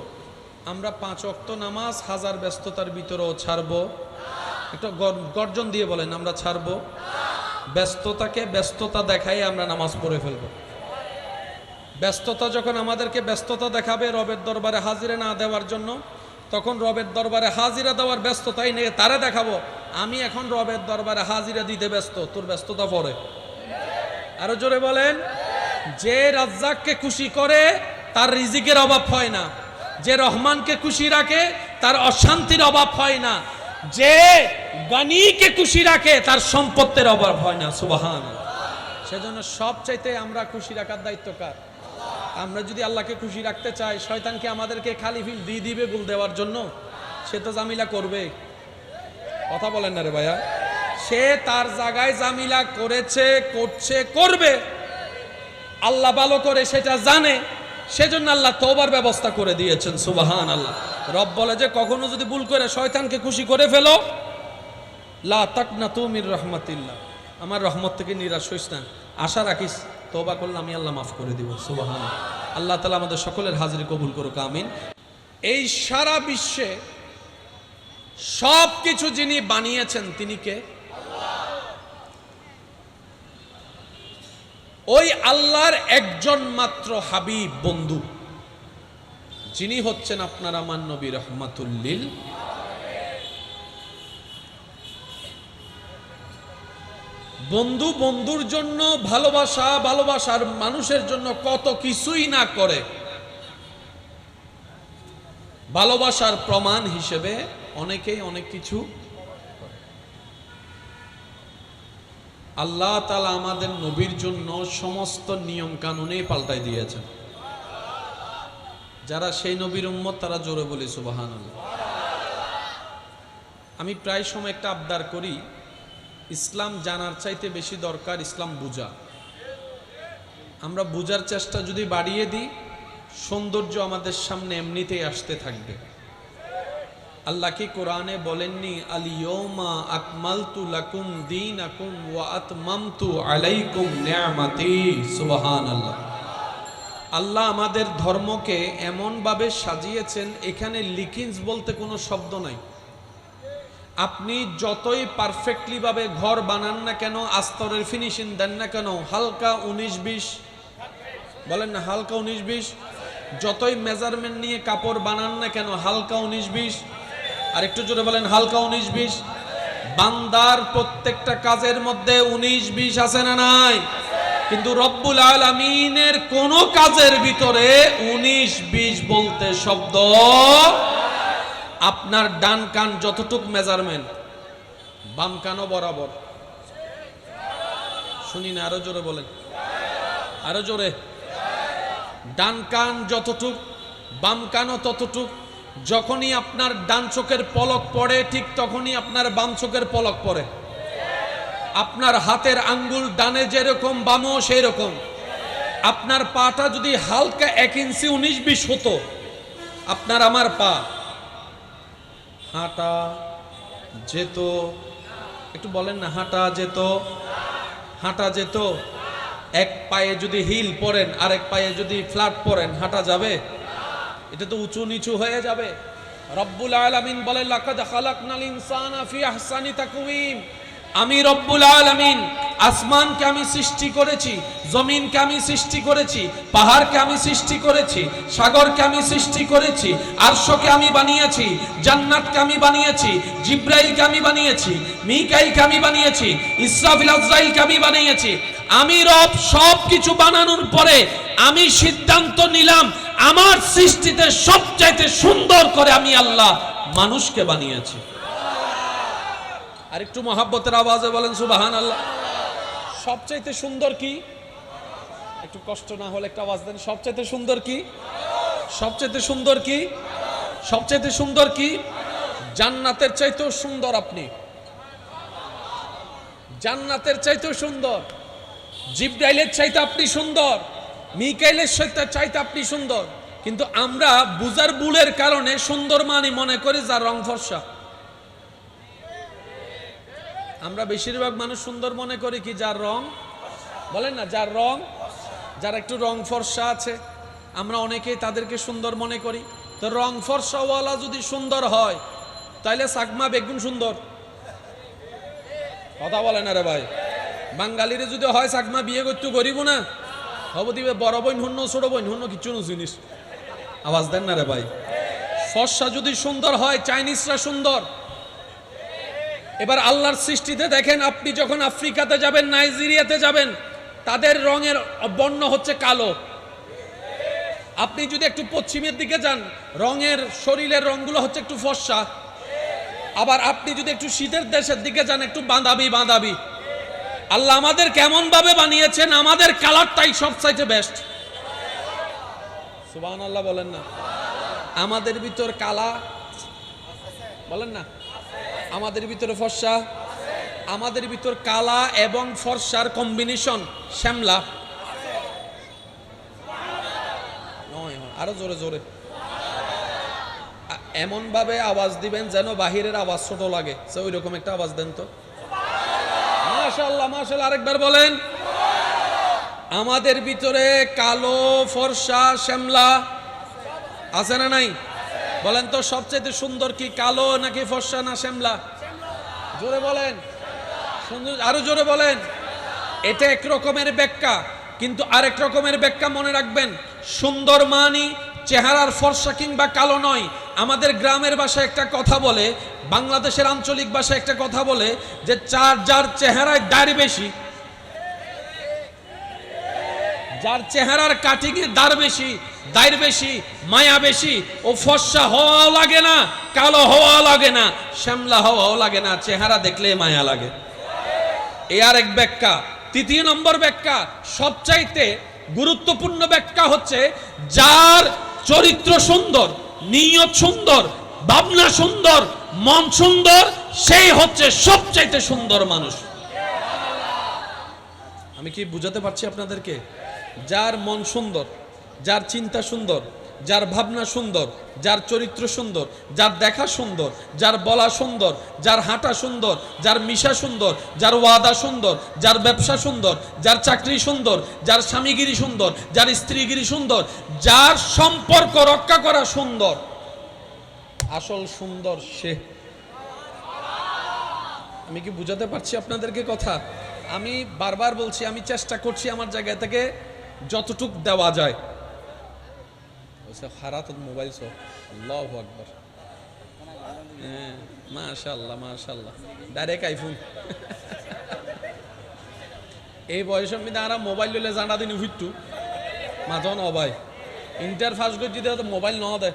আমরা 5 ওয়াক্ত নামাজ হাজার ব্যস্ততার ভিতরেও ছাড়বো। একটা গর্জন দিয়ে বলেন, আমরা ছাড়বো। ব্যস্ততাকে ব্যস্ততা দেখাই আমরা নামাজ পড়ে ফেলবো। ব্যস্ততা যখন আমাদেরকে ব্যস্ততা দেখাবে রবের দরবারে হাজিরা না দেওয়ার জন্য, তখন রবের দরবারে হাজিরা দেওয়ার ব্যস্ততাই নেই, তারা দেখাবো আমি এখন রবের দরবারে হাজিরা দিতে ব্যস্ত, তোর ব্যস্ততা পড়ে। আরো জোরে বলেন। যে রাজ্জাককে খুশি করে তার রিজিকের অভাব হয় না, যে রহমানকে খুশি রাখে তার অশান্তির অভাব হয় না, যে গানিকে খুশি রাখে তার সম্পত্তির অভাব হয় না। সুবহানাল্লাহ। সেজন্য সবচাইতে আমরা খুশি রাখার দায়িত্ব কার? আমরা যদি আল্লাহকে খুশি রাখতে চাই, শয়তানকে আমাদেরকে খালি ফিল দিয়ে দিবে ভুল দেওয়ার জন্য? সে তো জামিলা করবে। কথা বলেন না রে ভাইয়া। সে তার জায়গায় জামিলা করেছে, করছে, করবে। আল্লাহ ভালো করে সেটা জানে, সেজন্য আল্লাহ তওবার ব্যবস্থা করে দিয়েছেন। সুবহানাল্লাহ। রব বলে যে কখনো যদি ভুল করে শয়তানকে খুশি করে ফেলো, লা তাকনাতু মির রাহমাতিল্লাহ, আমার রহমত থেকে নিরাশ হইস না, আশা রাখিস তওবা করলে আমি আল্লাহ মাফ করে দিব। সুবহানাল্লাহ। আল্লাহ তাআলা আমাদের সকলের হাজিরি কবুল করুক, আমিন। এই সারা বিশ্বে সব কিছু যিনি বানিয়েছেন তিনি কে? ওই আল্লাহর একজন মাত্র হাবিব বন্ধু, যিনি হচ্ছেন আপনার আমার নবী রাহমাতুল লিল। বন্ধু বন্ধুর জন্য ভালোবাসা, ভালোবাসার মানুষের জন্য কত কিছুই না করে। ভালোবাসার প্রমাণ হিসেবে অনেকেই অনেক কিছু। আল্লাহ তাআলা আমাদের নবীর জন্য সমস্ত নিয়ম কানুনে পাল্টাই দিয়েছেন। যারা সেই নবীর উম্মত তারা জোরে বলি সুবহানাল্লাহ। আমি প্রায় সময় একটা আবদার করি, ইসলাম জানার চাইতে বেশি দরকার ইসলাম বুঝা। আমরা বুঝার চেষ্টা যদি বাড়িয়ে দিই, সৌন্দর্য আমাদের সামনে এমনিতেই আসতে থাকবে। আল্লাহ কি কোরআনে বলেননি, আল ইয়াউমা আকমালতু লাকুম দীনাকুম ওয়া আতমামতু আলাইকুম নি'মাতি? সুবহানাল্লাহ। আল্লাহ আমাদের ধর্মকে এমনভাবে সাজিয়েছেন, এখানে লিকিংস বলতে কোনো শব্দ নাই। আপনি যতই পারফেক্টলি ভাবে ঘর বানান না কেন, আস্তরের ফিনিশিং দেন না কেন, হালকা 19-20, বলেন না হালকা 19-20, যতই মেজারমেন্ট নিয়ে কাপড় বানান না কেন, হালকা 19-20, আর একটু জোরে বলেন হালকা 19-20। বান্দার প্রত্যেকটা কাজের মধ্যে 19-20 আছে না নাই? কিন্তু রব্বুল আলামিনের কোন কাজের ভিতরে 19-20 বলতে শব্দ। আপনার ডান কান যতটুক মেজারমেন্ট, বাম কানও বরাবর। শুনি না, আরো জোরে বলেন, আরো জোরে। ডান কান যতটুক, বাম কানও ততটুক। যখনই আপনার ডান চোখের পলক পড়ে, ঠিক তখনই আপনার বাম চোখের পলক পড়ে। আপনার হাতের আঙ্গুল ডানে যেরকম বামও সেই রকম। আপনার পাটা যদি হালকা 1 ইঞ্চি 19-20 হতো, আপনার আমার পা হাঁটা যেত। একটু বলেন না, হাঁটা যেত, হাঁটা যেত। এক পায়ে যদি হিল পরেন, আরেক পায়ে যদি ফ্ল্যাট পরেন, হাঁটা যাবে? এটা তো উঁচু নিচু হয়ে যাবে। রব্বুল আলামিন বলে, লাকাদ খালাকনাল ইনসানা ফি আহসানি তাকওয়িম। আমি রব্বুল আলামিন আসমানকে আমি সৃষ্টি করেছি, জমিনকে আমি সৃষ্টি করেছি, পাহাড়কে আমি সৃষ্টি করেছি, সাগরকে আমি সৃষ্টি করেছি, আরশকে আমি বানিয়েছি, জান্নাতকে আমি বানিয়েছি, জিব্রাইলকে আমি বানিয়েছি, মিকাইলকে আমি বানিয়েছি, ইসরাফিল আজরাইলকে আমি বানিয়েছি। আমি রব সব কিছু বানানোর পরে আমি সিদ্ধান্ত নিলাম আমার সৃষ্টিতে সবচাইতে সুন্দর করে আমি আল্লাহ মানুষকে বানিয়েছি। আর একটু মহাব্বতের আওয়াজে বলেন সুবহানাল্লাহ। সবচাইতে সুন্দর কি? একটু কষ্ট না হলে একটা আওয়াজ দেন। সবচাইতে সুন্দর কি? সবচাইতে সুন্দর কি? সবচাইতে সুন্দর কি? জান্নাতের চাইতেও সুন্দর আপনি, জান্নাতের চাইতেও সুন্দর, জিব্রাইলের চাইতে আপনি সুন্দর, মিকাইলের চাইতে আপনি সুন্দর। কিন্তু আমরা বুজার বুলের কারণে সুন্দর মানি মনে করি যার রং ফর্সা। আমরা বেশিরভাগ মানুষ সুন্দর মনে করি কি যার রং, বলেন না, যার রং, যার একটু রং ফর্সা আছে আমরা অনেকেই তাদেরকে সুন্দর মনে করি। তো রং ফর্সাওয়ালা যদি সুন্দর হয় তাহলে সাকমা বেগুন সুন্দর, কথা বলেন না রে ভাই। বাঙালিরে যদি হয় সাকমা বিয়ে করতে গরিব না হব দিবে, বড় বোন হন্য ছোট বোন হন্য কিছু না জিনিস, আওয়াজ দেন না রে ভাই। ফর্সা যদি সুন্দর হয় চাইনিজরা সুন্দর। এবার আল্লাহর সৃষ্টিতে দেখেন, আপনি যখন আফ্রিকাতে যাবেন, নাইজেরিয়াতে যাবেন, তাদের রঙের বর্ণ হচ্ছে কালো। আপনি যদি একটু পশ্চিমের দিকে যান, রঙের শরীরের রঙগুলো হচ্ছে একটু ফর্সা। আবার আপনি যদি একটু শীতের দেশের দিকে যান, একটু বাঁধাবি বাঁধাবি। আল্লাহ আমাদের কেমন ভাবে বানিয়েছেন, আমাদের কালারটাই সবচাইতে বেস্ট। সুবহানাল্লাহ বলেন না। আমাদের ভিতর কালা, বলেন না, আমাদের ভিতরে ফর্সা, আমাদের ভিতর কালা এবং ফর্সার কম্বিনেশন শ্যামলা। আরো জোরে জোরে এমন ভাবে আওয়াজ দিবেন যেন বাহিরের আওয়াজ ছোট লাগে, ওই রকম একটা আওয়াজ দেন তো। মাশাআল্লাহ মাশাআল্লাহ, আরেকবার বলেন। আমাদের ভিতরে কালো ফর্সা শ্যামলা আছে না নাই? বলেন তো সবচেয়ে সুন্দর কি, কালো নাকি ফর্সা না শ্যামলা? জোরে বলেন, সুন্দর, আরো জোরে বলেন। এটা এক রকমের ব্যাখ্যা, কিন্তু আরেক রকমের ব্যাখ্যা মনে রাখবেন। সুন্দর মানি চেহারার ফর্সা কিংবা কালো নয়। আমাদের গ্রামের ভাষায় একটা কথা বলে, বাংলাদেশের আঞ্চলিক ভাষায় একটা কথা বলে যে যার চেহারায় দাড়ি বেশি, যার চেহারার কাটিংয়ে দাড় বেশি, দাড়ি বেশি, মায়া বেশি, ও ফর্সা হওয়া লাগে না, কালো হওয়া লাগে না, শ্যামলা হওয়াও লাগে না, চেহারা দেখলে মায়া লাগে। এই আর এক ব্যাখ্যা। তৃতীয় নম্বর ব্যাখ্যা, সবচাইতে গুরুত্বপূর্ণ ব্যাখ্যা হচ্ছে যার চরিত্র সুন্দর, নিয়ত সুন্দর, ভাবনা সুন্দর, মন সুন্দর, সেই হচ্ছে সবচাইতে সুন্দর মানুষ। আমি কি বুঝাতে পারছি আপনাদেরকে? যার মন সুন্দর, যার চিন্তা সুন্দর, যার ভাবনা সুন্দর, যার চরিত্র সুন্দর, যার দেখা সুন্দর, যার বলা সুন্দর, যার হাঁটা সুন্দর, যার মিশা সুন্দর, যার ওয়াদা সুন্দর, যার ব্যবসা সুন্দর, যার চাকরি সুন্দর, যার স্বামীগিরি সুন্দর, যার স্ত্রীগিরি সুন্দর, যার সম্পর্ক রক্ষা করা সুন্দর, আসল সুন্দর সে। আমি কি বুঝাতে পারছি আপনাদেরকে কথা? আমি বারবার বলছি, আমি চেষ্টা করছি আমার জায়গা থেকে যতটুক দেওয়া যায়। হারাত মোবাইল সো, আল্লাহু আকবার, মাশাআল্লাহ মাশাআল্লাহ, ডাইরেক্ট আইফোন। এই বয়সের মধ্যে আর মোবাইল লইলে জানা দিন হুইটু মাথন অবাই ইন্টার ফার্স্ট করে যদি মোবাইল ন দেয়,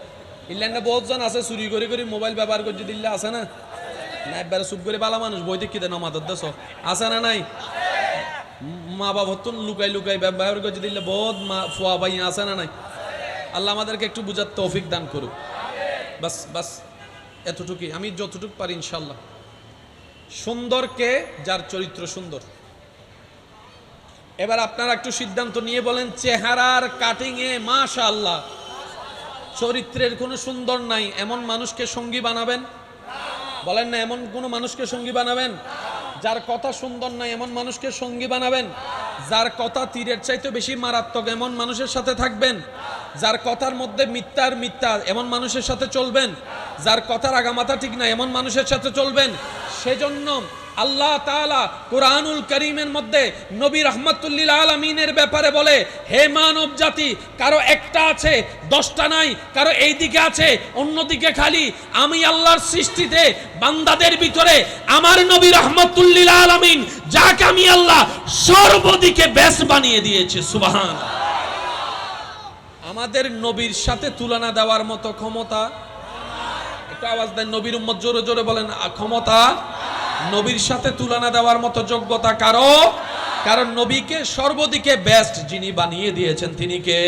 ইল্যান্ডে বহুত জন আছে চুরি করে করে মোবাইল ব্যবহার করে দিল্লা আছে না, না একবারে চুপ করে বালা মানুষ বইতে কি দেন মাথার দেশ আছে না নাই? মা বাবা তো লুকাই লুকাই ব্যবহার করে দিল্লা বহুত ফোয়া ভাই আছে না নাই? আল্লাহ আমাদেরকে একটু বুঝার তৌফিক দান করুক। বাস বাস এতটুকুই, আমি যতটুকু পারি ইনশাল্লাহ। সুন্দরকে যার চরিত্র সুন্দর। এবার আপনারা একটু সিদ্ধান্ত নিয়ে বলেন, চেহারার কাটিং এ মাশাআল্লাহ, চরিত্রের কোনো সুন্দর নাই এমন মানুষকে সঙ্গী বানাবেন? বলেন না, এমন কোনো মানুষকে সঙ্গী বানাবেন? যার কথা সুন্দর নাই এমন মানুষকে সঙ্গী বানাবেন? যার কথা তীরের চাইতে বেশি মারাত্মক এমন মানুষের সাথে থাকবেন? যার কথার মধ্যে মিথ্যার মিথ্যা এমন মানুষের সাথে চলবেন? যার কথার আগামাথা ঠিক না এমন মানুষের সাথে চলবেন? সেজন্য আল্লাহ তাআলা কুরআনুল কারীমের মধ্যে নবী রাহমাতুল লিল আলামিনের ব্যাপারে বলে, হে মানব জাতি, কারো একটা আছে, 10টা নাই, কারো এই দিকে আছে, অন্যদিকে খালি। আমি আল্লাহর সৃষ্টিতে বান্দাদের ভিতরে আমার নবী রাহমাতুল লিল আলামিন, যাকে আমি আল্লাহ সর্বদিকে বেস্ট বানিয়ে দিয়েছি। সুবহানাল্লাহ। আমাদের নবীর সাথে তুলনা দেওয়ার মতো ক্ষমতা, একটু আওয়াজ দেন নবীর উম্মত, জোরে জোরে বলেন, ক্ষমতা। নবীর সাথে তুলনা দেওয়ার মতো যোগ্যতা কারো, কারণ নবীকে সর্বদিকে বেস্ট যিনি বানিয়ে দিয়েছেন তিনি কে?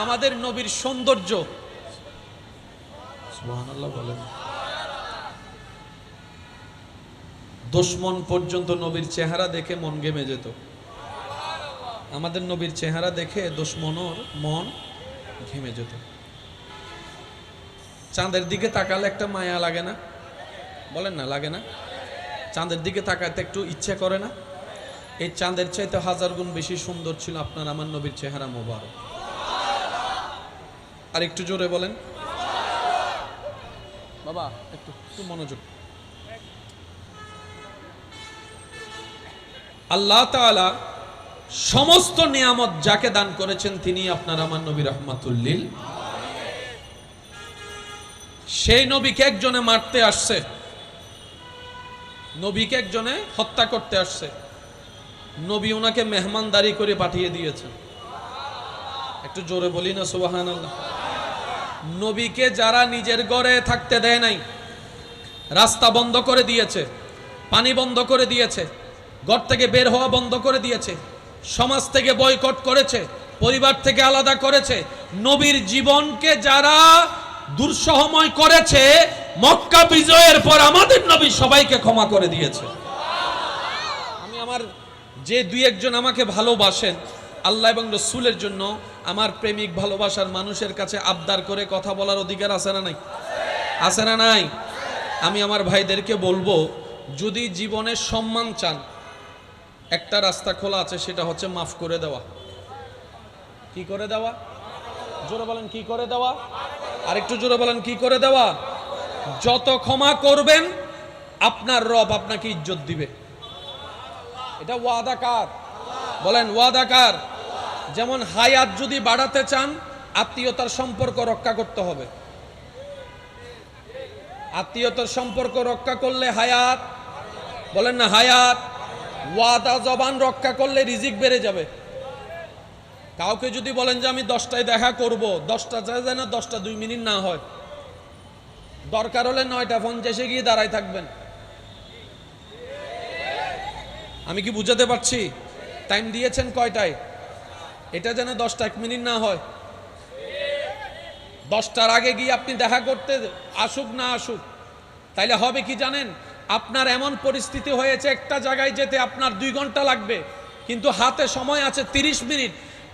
আমাদের নবীর সৌন্দর্য, সুবহানাল্লাহ বলেন, দুশমন পর্যন্ত নবীর চেহারা দেখে মন ঘেমে যেত। আমাদের নবীর চেহারা দেখে দুশমনের মন ঘেমে যেত। চাঁদের দিকে তাকালে একটা মায়া লাগে না? বলেন না, লাগে না? চাঁদের দিকে তাকাতে একটু ইচ্ছে করে না? এই চাঁদের চাইতে 1000 গুণ বেশি সুন্দর ছিল আপনার আমার নবীর চেহারা মোবারক। আর একটু জোরে বলেন বাবা, একটু একটু মনোযোগ। আল্লাহ তাআলা সমস্ত নিয়ামত যাকে দান করেছেন তিনি আপনার আমার নবী রাহমাতুল লিল। সেই নবীকে একজনে মারতে আসছে, নবীকে একজনে হত্যা করতে আসছে, নবী ওনাকে মেহমানদারি করে পাঠিয়ে দিয়েছেন। একটু জোরে বলি না সুবহানাল্লাহ। নবীকে যারা নিজের ঘরে থাকতে দেয় নাই, রাস্তা বন্ধ করে দিয়েছে, পানি বন্ধ করে দিয়েছে, ঘর থেকে বের হওয়া বন্ধ করে দিয়েছে, সমাজ থেকে বয়কট করেছে, পরিবার থেকে আলাদা করেছে, নবীর জীবনকে যারা দুঃসহময় করেছে, মক্কা বিজয়ের পর আমাদের নবী সবাইকে ক্ষমা করে দিয়েছে। আমি আমার যে দুই একজন আমাকে ভালোবাসেন, আল্লাহ এবং রাসূলের জন্য আমার প্রেমিক ভালোবাসার মানুষের কাছে আবদার করে কথা বলার অধিকার আছে না নাই? আছে না নাই? আমি আমার ভাইদেরকে বলবো, যদি জীবনে সম্মান চান, একটা রাস্তা খোলা আছে, সেটা হচ্ছে মাফ করে দেওয়া। কি করে দেওয়া? জোরে বলেন, কি করে দেওয়া? আরেকটু জোরে বলেন, কি করে দেওয়া? যত ক্ষমা করবেন আপনার রব আপনাকে ইজ্জত দিবে। এটা ওয়াদা কার? বলেন ওয়াদা কার? যেমন হায়াত যদি বাড়াতে চান, আত্মীয়তার সম্পর্ক রক্ষা করতে হবে। আত্মীয়তার সম্পর্ক রক্ষা করলে হায়াত, বলেন না হায়াত। ওয়াদা জবান রক্ষা করলে রিজিক বেড়ে যাবে। কাউকে যদি বলেন যে আমি 10টায় দেখা করব, 10টা চাই যেন 10টা 2 মিনিট না হয়, দরকার হলে 9:50 গিয়ে দাঁড়ায় থাকবেন। আমি কি বুঝাতে পারছি? টাইম দিয়েছেন কয়টায়, এটা যেন 10টা 1 মিনিট না হয়। 10টার আগে গিয়ে আপনি দেখা করতে আসুক না আসুক, তাইলে হবে কি জানেন? আপনার এমন পরিস্থিতি হয়েছে একটা জায়গায় যেতে আপনার 2 ঘন্টা লাগবে, কিন্তু হাতে সময় আছে 30 মিনিট।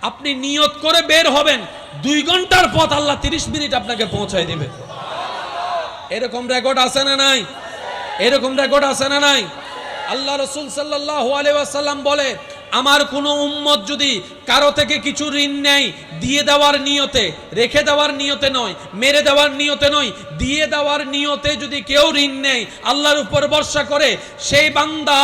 আপনি নিয়ত করে বের হবেন, 2 ঘন্টার পথ আল্লাহ 30 মিনিট আপনাকে পৌঁছায় দিবে। এরকম রেকর্ড আছে না নাই? এরকম রেকর্ড আছে না নাই? আল্লাহ রাসূল সাল্লাল্লাহু আলাইহি ওয়াসাল্লাম বলে, আমার কোন উম্মত যদি কারো থেকে কিছু ঋণ নেয়, দিয়ে দেওয়ার নিয়তে, রেখে দেওয়ার নিয়তে নয়, মেরে দেওয়ার নিয়তে নয়, দিয়ে দেওয়ার নিয়তে যদি কেউ ঋণ নেয়, আল্লাহর উপর ভরসা করে, সেই বান্দা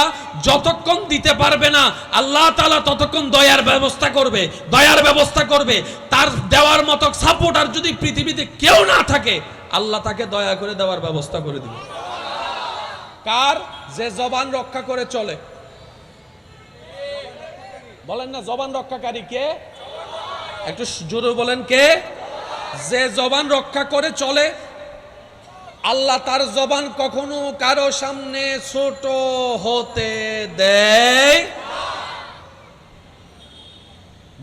যতক্ষণ দিতে পারবে না, আল্লাহ তাআলা ততক্ষণ দয়ার ব্যবস্থা করবে, দয়ার ব্যবস্থা করবে। তার দেওয়ার মতো সাপোর্টার যদি পৃথিবীতে কেউ না থাকে, আল্লাহ তাকে দয়া করে দেওয়ার ব্যবস্থা করে দিবে। কার? যে জবান রক্ষা করে চলে। বলেন না জবান রক্ষাকারী কে? একটু জোরে বলেন কে? যে জবান রক্ষা করে চলে, আল্লাহ তার জবান কখনো কারো সামনে ছোট হতে দেয়।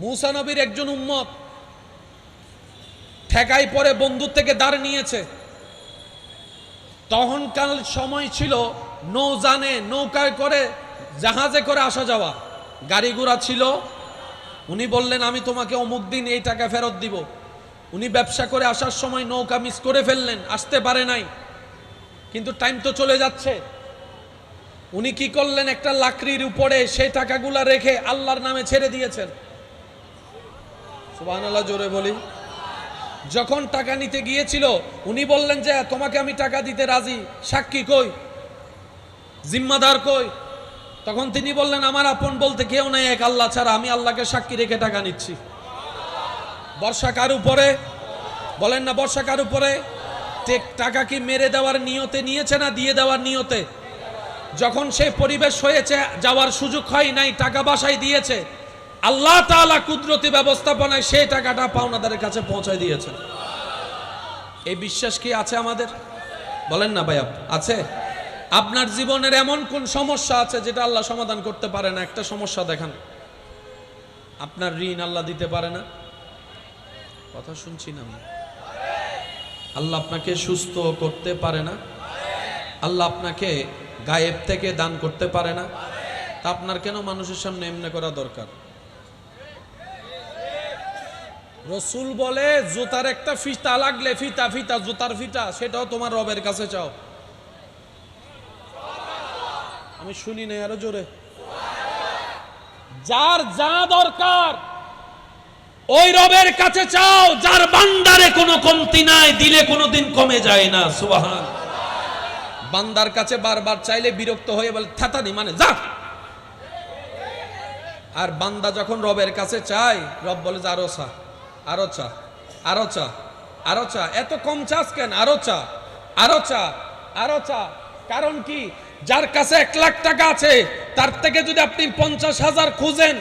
মুসা নবীর একজন উম্মত ঠেকাই পরে বন্দুক থেকে দাঁড় নিয়েছে। তখনকার সময় ছিল নৌজানে, নৌকায় করে, জাহাজে করে আসা যাওয়া, গাড়ি ঘোড়া ছিল। উনি বললেন আমি তোমাকে অমুক দিন এই টাকা ফেরত দিব। উনি ব্যবসা করে আসার সময় নৌকা মিস করে ফেললেন, আসতে পারে নাই, কিন্তু টাইম তো চলে যাচ্ছে। উনি কি করলেন? একটা লাকড়ির উপরে সেই টাকাগুলা রেখে আল্লাহর নামে ছেড়ে দিয়েছেন। সুবহানাল্লাহ জোরে বলি। যখন টাকা নিতে গিয়েছিল, উনি বললেন যে তোমাকে আমি টাকা দিতে রাজি, সাক্ষী কই? জিম্মাদার কই? তখন তিনি বললেন, আমার আপন বলতে কেউ নাই, এক আল্লাহ ছাড়া, আমি আল্লাহকে সাক্ষী রেখে টাকা নিচ্ছি। বর্ষা কার উপরে? বলেন না, বর্ষা কার উপরে? টাকা কি মেরে দেওয়ার নিয়তে নিয়েছে না দিয়ে দেওয়ার নিয়তে? যখন সে পরিবেশ হয়েছে, যাওয়ার সুযোগ হয় নাই, টাকা বাসায় দিয়েছে, আল্লাহ তাআলা কুদরতি ব্যবস্থাপনায় সেই টাকাটা পাওনাদারের কাছে পৌঁছায় দিয়েছে। এই বিশ্বাস কি আছে আমাদের? বলেন না ভাইয়া, আছে? আপনার জীবনের এমন কোন সমস্যা আছে যেটা আল্লাহ সমাধান করতে পারে না? একটা সমস্যা দেখান। আপনার ঋণ আল্লাহ দিতে পারে না? কথা শুনছি না। আল্লাহ আপনাকে সুস্থ করতে পারে না? আল্লাহ আপনাকে গায়েব থেকে দান করতে পারে না? তা আপনার কেন মানুষের সামনে এমনি করা দরকার? রসুল বলে, জুতার একটা ফিতা লাগলে, ফিতা জুতার ফিতা, সেটাও তোমার রবের কাছে চাও। আমি শুনি না, আরো জোরে। যার যা দরকার ওই রবের কাছে চাও, যার বান্দারে কোনো কমতি নাই, দিলে কোনোদিন কমে যায় না। সুবহান। বান্দার কাছে বারবার চাইলে বিরক্ত হয়ে বলে থাতানি, মানে যা। আর বান্দা যখন রবের কাছে চায়, রব বলে যে আরো চা, আরো চা, আরো চা, আরো চা, এত কম চাস কেন? আরো চা, আরো চা, আরো চা। কারণ কি? যার কাছে 1 লাখ টাকা আছে, তার থেকে যদি আপনি 50,000 খুঁজেন,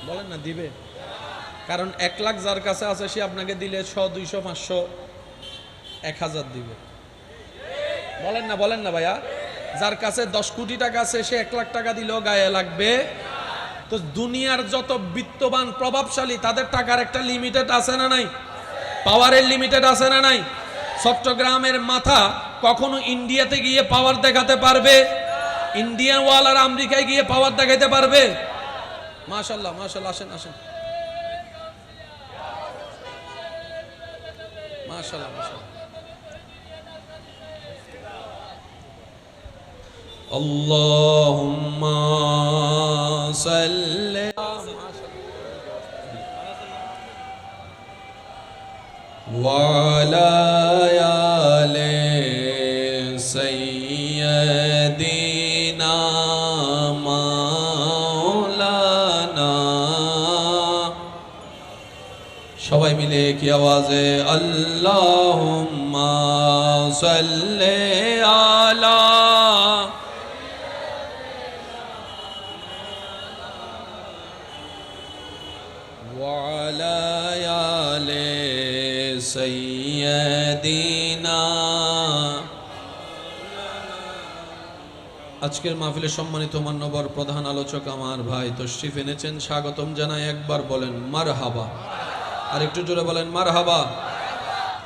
বলেন না দিবে? কারণ 1 লাখ যার কাছে আছে, সে আপনাকে দিলে 100, 200, 500, 1000 দিবে। বলেন না ভাইয়া? যার কাছে 10 কোটি টাকা আছে, সে 1 লাখ টাকা দিলেও গায়ে লাগবে। তো দুনিয়ার যত বিত্তবান প্রভাবশালী, তাদের টাকার একটা লিমিটেড আছে না নাই? পাওয়ারের লিমিটেড আছে না নাই? চট্টগ্রামের মাথা কখনো ইন্ডিয়াতে গিয়ে পাওয়ার দেখাতে পারবে? ইন্ডিয়ান ওয়ালার আমেরিকায় গিয়ে পাওয়ার দেখাতে পারবে? মাশাআল্লাহ, মাশাআল্লাহ, আসেন আসেন, মাশাআল্লাহ, মাশাআল্লাহ। আল্লাহুম্মা সাল্লি ওয়া আলা আলি সাইয়্যিদিনা মাওলানা। সবাই মিলে কি আওয়াজে আল্লাহুম্মা সাল্লি আলা ওয়া আলা আলি সাইয়্যিদিনা। আজকের মাহফিলের সম্মানিত মান্যবর প্রধান আলোচক আমার ভাই তশরিফ এনেছেন, স্বাগতম জানাই। একবার বলেন মারহাবা, আর একটু জোরে বলেন মারহাবা।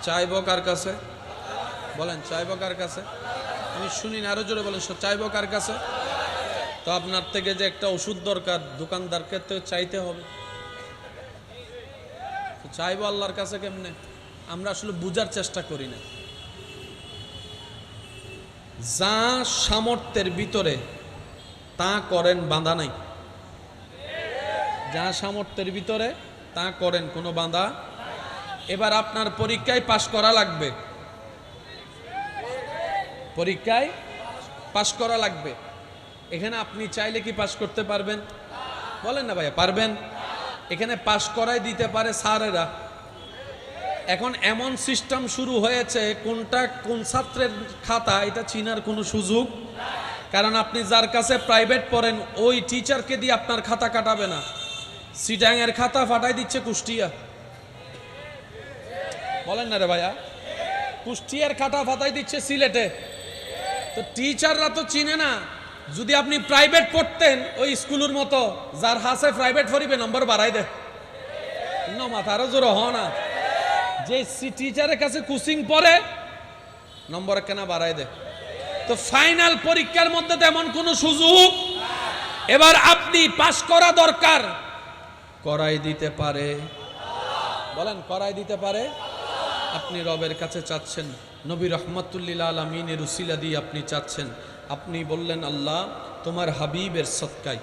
চাইবো কার কাছে? বলেন চাইবো কার কাছে? আমি শুনি না, আরো জোরে বলেন চাইবো কার কাছে? তো আপনার থেকে যে একটা ওষুধ দরকার, দোকানদারকে তো চাইতে হবে। চাইবো আল্লাহর কাছে কেমনে? আমরা আসলে বুঝার চেষ্টা করি না। যা সামর্থ্যের ভিতরে তা করেন, বাঁধা নাই। যা সামর্থ্যের ভিতরে তা করেন, কোনো বাঁধা। এবার আপনার পরীক্ষায় পাশ করা লাগবে, পরীক্ষায় পাশ করা লাগবে। এখানে আপনি চাইলে কি পাশ করতে পারবেন? বলেন না ভাইয়া, পারবেন? এখানে পাশ করাই দিতে পারে স্যারেরা। এখন এমন সিস্টেম শুরু হয়েছে, কোনটা কোন ছাত্রের খাতা এটা চিনার কোনো সুযোগ। কারণ আপনি যার কাছে প্রাইভেট পড়েন, ওই টিচারকে দিয়ে আপনার খাতা কাটাবে না। সিটাংয়ের খাতা ফাটাই দিচ্ছে কুষ্টিয়া। বলেন না রে ভাইয়া? কুষ্টিয়ার খাতা ফাটাই দিচ্ছে সিলেটে। তো টিচাররা তো চিনে না। যদি আপনি প্রাইভেট পড়তেন ওই স্কুলের মতো, যার হাসে প্রাইভেট পড়িবে নম্বর বাড়াই দে না, মাথারও জোর হ না। যে টিচারের কাছে কোচিং পড়ে নম্বর কেনা বাড়াই দে। তো ফাইনাল পরীক্ষার মধ্যে তেমন কোনো সুযোগ। এবার আপনি পাশ করা দরকার, করাই দিতে পারে। বলেন করাই দিতে পারে। আপনি রবের কাছে চাচ্ছেন, নবী রহমাতুল্লিল আলামিনের উসিলা দিয়ে আপনি চাচ্ছেন। আপনি বললেন আল্লাহ তোমার হাবিবের সদকায়,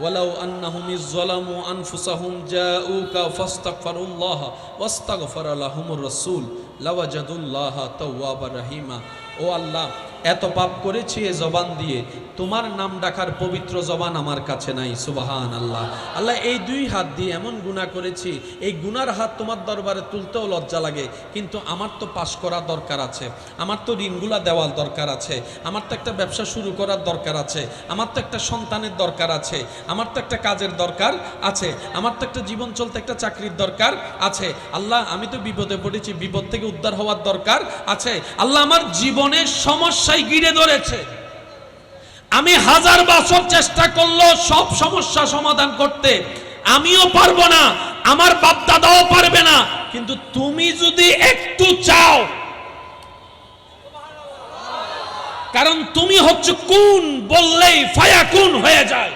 ওয়ালাউ আন্নাহুম ইযলামু আনফুসাহুম জাউকা ফাস্তাগফিরুল্লাহ ওয়াস্তাগফারা লাহুমুর রাসূল লাওয়াজাদুল্লাহ তাওয়াবার রহিমা। ও আল্লাহ, এত পাপ করেছি এ জবান দিয়ে, তোমার নাম ডাকার পবিত্র জবান আমার কাছে নাই। সুবহান আল্লাহ। আল্লাহ, এই দুই হাত দিয়ে এমন গুনাহ করেছি, এই গুনার হাত তোমার দরবারে তুলতেও লজ্জা লাগে, কিন্তু আমার তো পাশ করা দরকার আছে, আমার তো ঋণগুলা দেওয়ার দরকার আছে, আমার তো একটা ব্যবসা শুরু করার দরকার আছে, আমার তো একটা সন্তানের দরকার আছে, আমার তো একটা কাজের দরকার আছে, আমার তো একটা জীবন চলতে একটা চাকরির দরকার আছে। আল্লাহ, আমি তো বিপদে পড়েছি, বিপদ থেকে উদ্ধার হওয়ার দরকার আছে। আল্লাহ, আমার জীবনের সমস্যায় ঘিরে ধরেছে, আমি 1000 বছর চেষ্টা করলেও সব সমস্যা সমাধান করতে আমিও পারবো না, আমার বাপ দাদাও পারবে না, কিন্তু তুমি যদি একটু চাও, কারণ তুমি হচ্ছে কুন বললেই ফায়াকুন হয়ে যায়।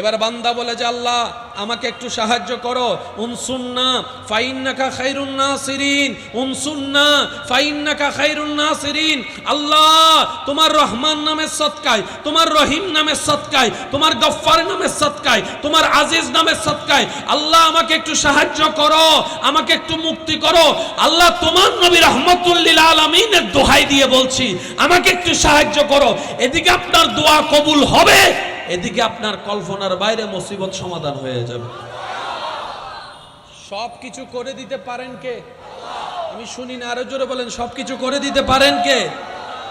এবার বান্দা বলে যে আল্লাহ আমাকে একটু সাহায্য করো, উনসুন্না ফাইন্নাকা খায়রুন নাসিরিন, উনসুন্না ফাইন্নাকা খায়রুন নাসিরিন। আল্লাহ, তোমার রহমান নামের সদকায়, তোমার রহিম নামের সদকায়, তোমার গফফার নামের সদকায়, তোমার আজিজ নামের সদকায় আল্লাহ আমাকে একটু সাহায্য করো, আমাকে একটু মুক্তি করো। আল্লাহ, তোমার নবী রাহমাতুল লিল আলামিনের দোহাই দিয়ে বলছি, আমাকে একটু সাহায্য করো। এদিকে আপনার দোয়া কবুল হবে, এদিকে আপনার কল্পনার বাইরে মুসিবত সমাধান হয়ে যাবে। সব কিছু করে দিতে পারেন কে? আমি শুনি না, আরো জোরে বলেন, সব কিছু করে দিতে পারেন কে?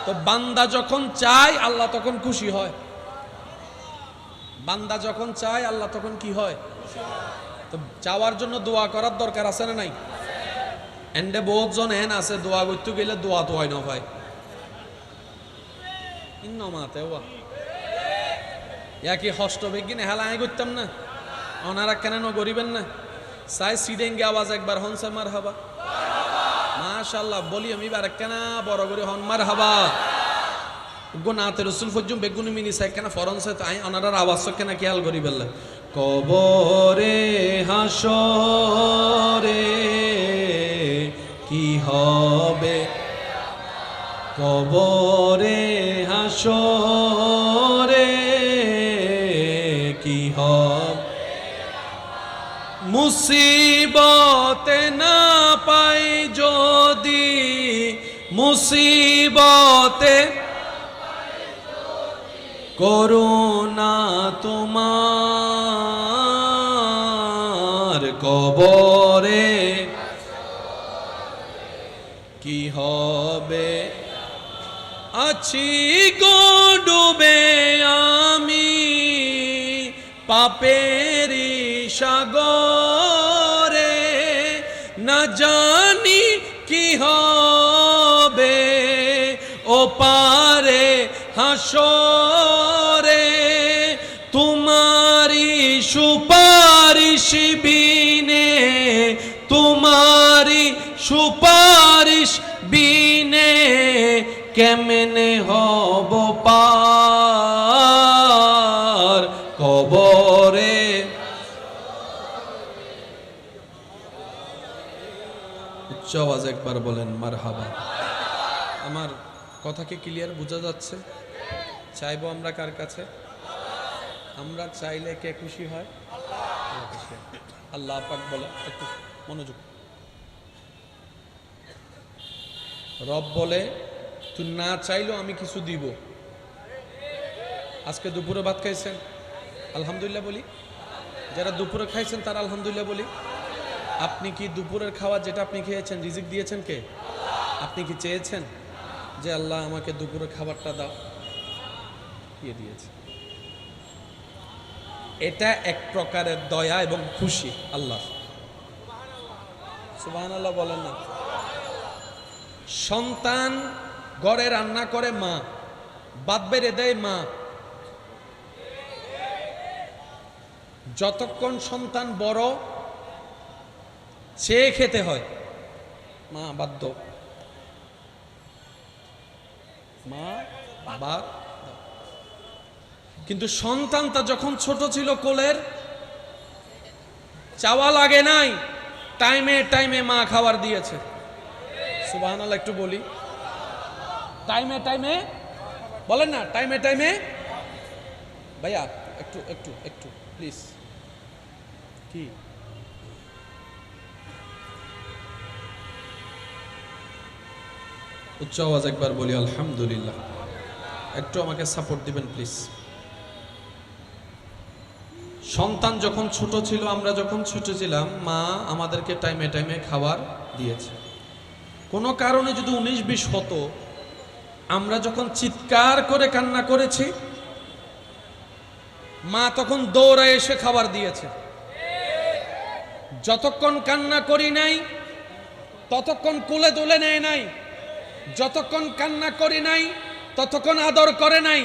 তো বান্দা যখন চায় আল্লাহ তখন খুশি হয়, বান্দা যখন চায় আল্লাহ তখন কি হয়? তো চাওয়ার জন্য দোয়া করার দরকার আছে না নাই? এন্ডে বহুত জন এন আছে দোয়া করতে গেলে দোয়া তো হয় না ভাই, ইন্নমাতে ওয়া কি হষ্ট বেগিন হেলা আই করতাম না, ওনারা কেন গরিবেন না? সাই সিডেঙ্গে আওয়াজ একবার হনসে মার হাবা, মাশাআল্লাহ বলি আমি বার কেন বড় করে হন মার হাবা। গুনাতে রসুল ফজুম বেগুনি মিনি সাই কেন ফরনসে তো আই ওনারার আওয়াজ কেন খেয়াল করি বললে। কবরে হাসরে কি হবে, কবরে হাসরে কি হবে, মুসিবতে না পাই যদি, মুসিবতে করুণা তোমার, কবরে কি হবে, আছি গো ডুবে আমি পাপেরি সাগরে, না জানি কি হবে ও পারে হাসরে, তোমারি সুপারিশ বিনে, তোমারি সুপারিশ বিনে কেমনে হব পার, কবরে। উচ্চ আওয়াজ একবার বলেন মারহাবা। আমার কথা কি ক্লিয়ার বোঝা যাচ্ছে? চাইবো আমরা কার কাছে? আমরা চাইলে কে খুশি হয়? আল্লাহ পাক বলে, একটু মনোযোগ, রব বলে তুই না চাইলেও আমি কিছু দিব। আজকে দুপুরে ভাত খাইছেন আলহামদুলিল্লাহ বলি, যারা দুপুরে খাইছেন তারা আলহামদুলিল্লাহ বলি। আপনি কি দুপুরের খাওয়া যেটা আপনি খেয়েছেন রিজিক দিয়েছেন কে? আপনি কি চেয়েছেন যে আল্লাহ আমাকে দুপুরের খাবারটা দাও? দিয়ে দিয়েছে। এটা এক প্রকারের দয়া এবং খুশি আল্লাহ। সুবহানাল্লাহ বলেন না। সন্তান ঘরে রান্না করে মা, ভাত বেড়ে দেয় মা, যতক্ষণ সন্তান বড় সে খেতে হয়, মা বাধ্য, মা ভাত। কিন্তু সন্তানটা যখন ছোট ছিল কোলের, চাওয়া লাগে নাই, টাইমে টাইমে মা খাবার দিয়েছে। সুবহানাল্লাহ একটু বলি, টাইমে টাইমে বলেন না, টাইমে টাইমে। ভাইয়া একটু একটু একটু প্লিজ। কি উচ্চ আওয়াজ একবার বলি আলহামদুলিল্লাহ। একটু আমাকে সাপোর্ট দিবেন প্লিজ। সন্তান যখন ছোট ছিল, আমরা যখন ছোট ছিলাম, মা আমাদেরকে টাইমে টাইমে খাবার দিয়েছে। কোনো কারণে যদি 19-20 হতো, আমরা যখন চিৎকার করে কান্না করেছি, মা তখন দৌড়ায় এসে খাবার দিয়েছে। যতক্ষণ কান্না করি নাই ততক্ষণ কোলে তুলে নেয় নাই, যতক্ষণ কান্না করি নাই ততক্ষণ আদর করে নাই,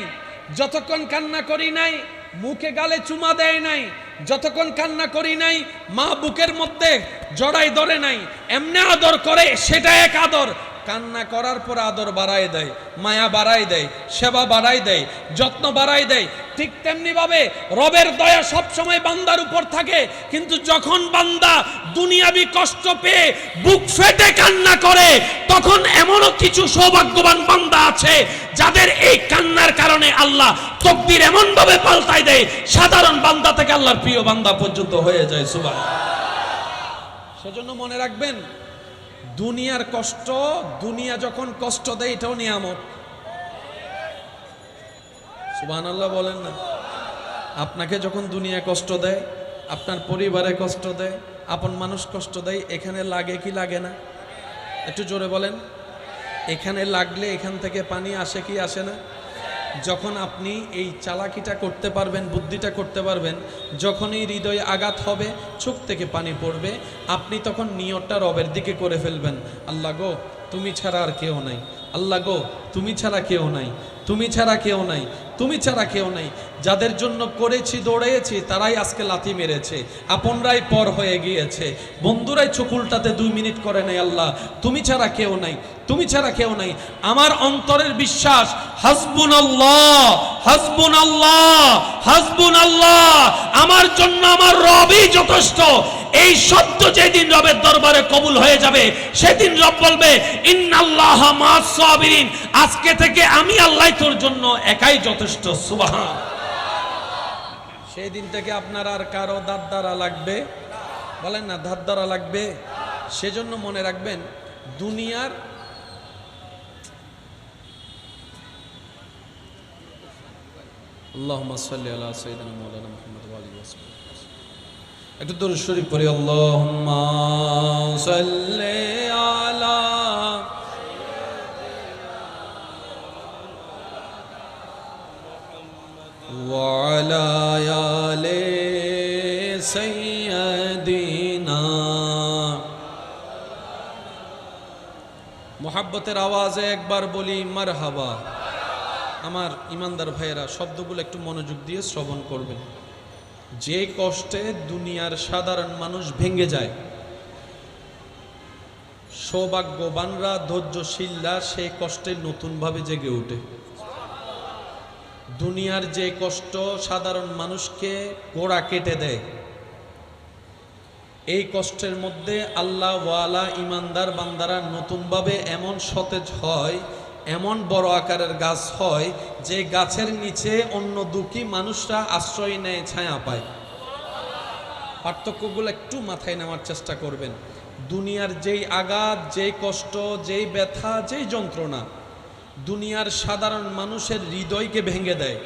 যতক্ষণ কান্না করি নাই মুখে গালে চুমা দেয় নাই, যতক্ষণ কান্না করি নাই মা বুকের মধ্যে জড়াই ধরে নাই। এমনি আদর করে, সেটা এক আদর। কান্না করার পর আদর বাড়ায় দেয়, মায়া বাড়ায় দেয়, সেবা বাড়ায় দেয়, যত্ন বাড়ায় দেয়। ঠিক তেমনি ভাবে রবের দয়া সব সময় বান্দার উপর থাকে, কিন্তু যখন বান্দা দুনিয়াবি কষ্ট পেয়ে বুক ফেটে কান্না করে, তখন এমনও কিছু সৌভাগ্যবান বান্দা আছে যাদের এই কান্নার কারণে আল্লাহ তকদির এমন ভাবে পাল্টায় দেয়, সাধারণ বান্দা থেকে আল্লাহর প্রিয় বান্দা পর্যন্ত হয়ে যায়। সুবহানাল্লাহ। সেজন্য মনে রাখবেন, দুনিয়ার কষ্ট, দুনিয়া যখন কষ্ট দেয় এটাও নিয়ামত। সুবহানাল্লাহ বলেন না। আপনাকে যখন দুনিয়া কষ্ট দেয়, আপনার পরিবারে কষ্ট দেয়, আপন মানুষ কষ্ট দেয়, এখানে লাগে কি লাগে না? একটু জোরে বলেন। এখানে লাগলে এখান থেকে পানি আসে কি আসে না? যখন আপনি এই চালাকিটা করতে পারবেন, বুদ্ধিটা করতে পারবেন, যখনই হৃদয়ে আঘাত হবে, চোখ থেকে পানি পড়বে, আপনি তখন নিয়তটা রবের দিকে করে ফেলবেন। আল্লাহ গো, তুমি ছাড়া আর কেউ নাই। আল্লাহ গো, তুমি ছাড়া কেউ নাই, তুমি ছাড়া কেউ নাই, তুমি ছাড়া কেউ নাই। যাদের জন্য করেছি, দৌড়েছি, তারাই আজকে লাথি মেরেছে, আপনরাই পর হয়ে গিয়েছে, বন্ধুরাই চোখ উল্টাতে 2 মিনিট করে নেই। আল্লাহ, তুমি ছাড়া কেউ নাই, তুমি ছাড়া কেউ নাই। আমার অন্তরের বিশ্বাস, হাসবুনাল্লাহ, হাসবুনাল্লাহ, হাসবুনাল্লাহ, আমার জন্য আমার রবই যথেষ্ট। এই শব্দ যেদিন রবের দরবারে কবুল হয়ে যাবে, সেদিন রব বলবে ইন্নাল্লাহা মা'আস সাবিরিন, আজকে থেকে আমি আল্লাহ তোর জন্য একাই যথেষ্ট। সুবহান। সেই দিন থেকে আপনার আর কারো দাঁত দ্বারা লাগবে, বলেন না, ধার দ্বারা লাগবে। সেজন্য মনে রাখবেন, দুনিয়ার আল্লাহুম্মা সাল্লি আলা সাইয়্যিদিনা মাওলানা মুহাম্মদ ওয়া আলিহি ওয়া সাহবিহি। একটু দরুদ শরীফ পড়ি। আল্লাহুম্মা সাল্লি আলা ওয়া আলা আলি সাইয়্যিদিনা। মুহাব্বতের আওয়াজে একবার বলি মারহাবা। আমার ইমানদার ভাইয়েরা, শব্দগুলো একটু মনোযোগ দিয়ে শ্রবণ করবেন। যে কষ্টে দুনিয়ার সাধারণ মানুষ ভেঙে যায়, সৌভাগ্যবানরা, ধৈর্যশীলরা সেই কষ্টে নতুনভাবে জেগে ওঠে। দুনিয়ার যে কষ্ট সাধারণ মানুষকে গোড়া কেটে দেয়, এই কষ্টের মধ্যে আল্লাহ ওয়ালা ইমানদার বান্দারা নতুনভাবে এমন সতেজ হয়, এমন বড় আকারের গাছ হয় যে গাছের নিচে অন্য দুঃখী মানুষরা আশ্রয় নেয়, ছায়া পায়। পার্থক্যগুলো একটু মাথায় নেওয়ার চেষ্টা করবেন। দুনিয়ার যেই আঘাত, যেই কষ্ট, যেই ব্যথা, যেই যন্ত্রণা দুনিয়ার সাধারণ মানুষের হৃদয়কে ভেঙে দেয়,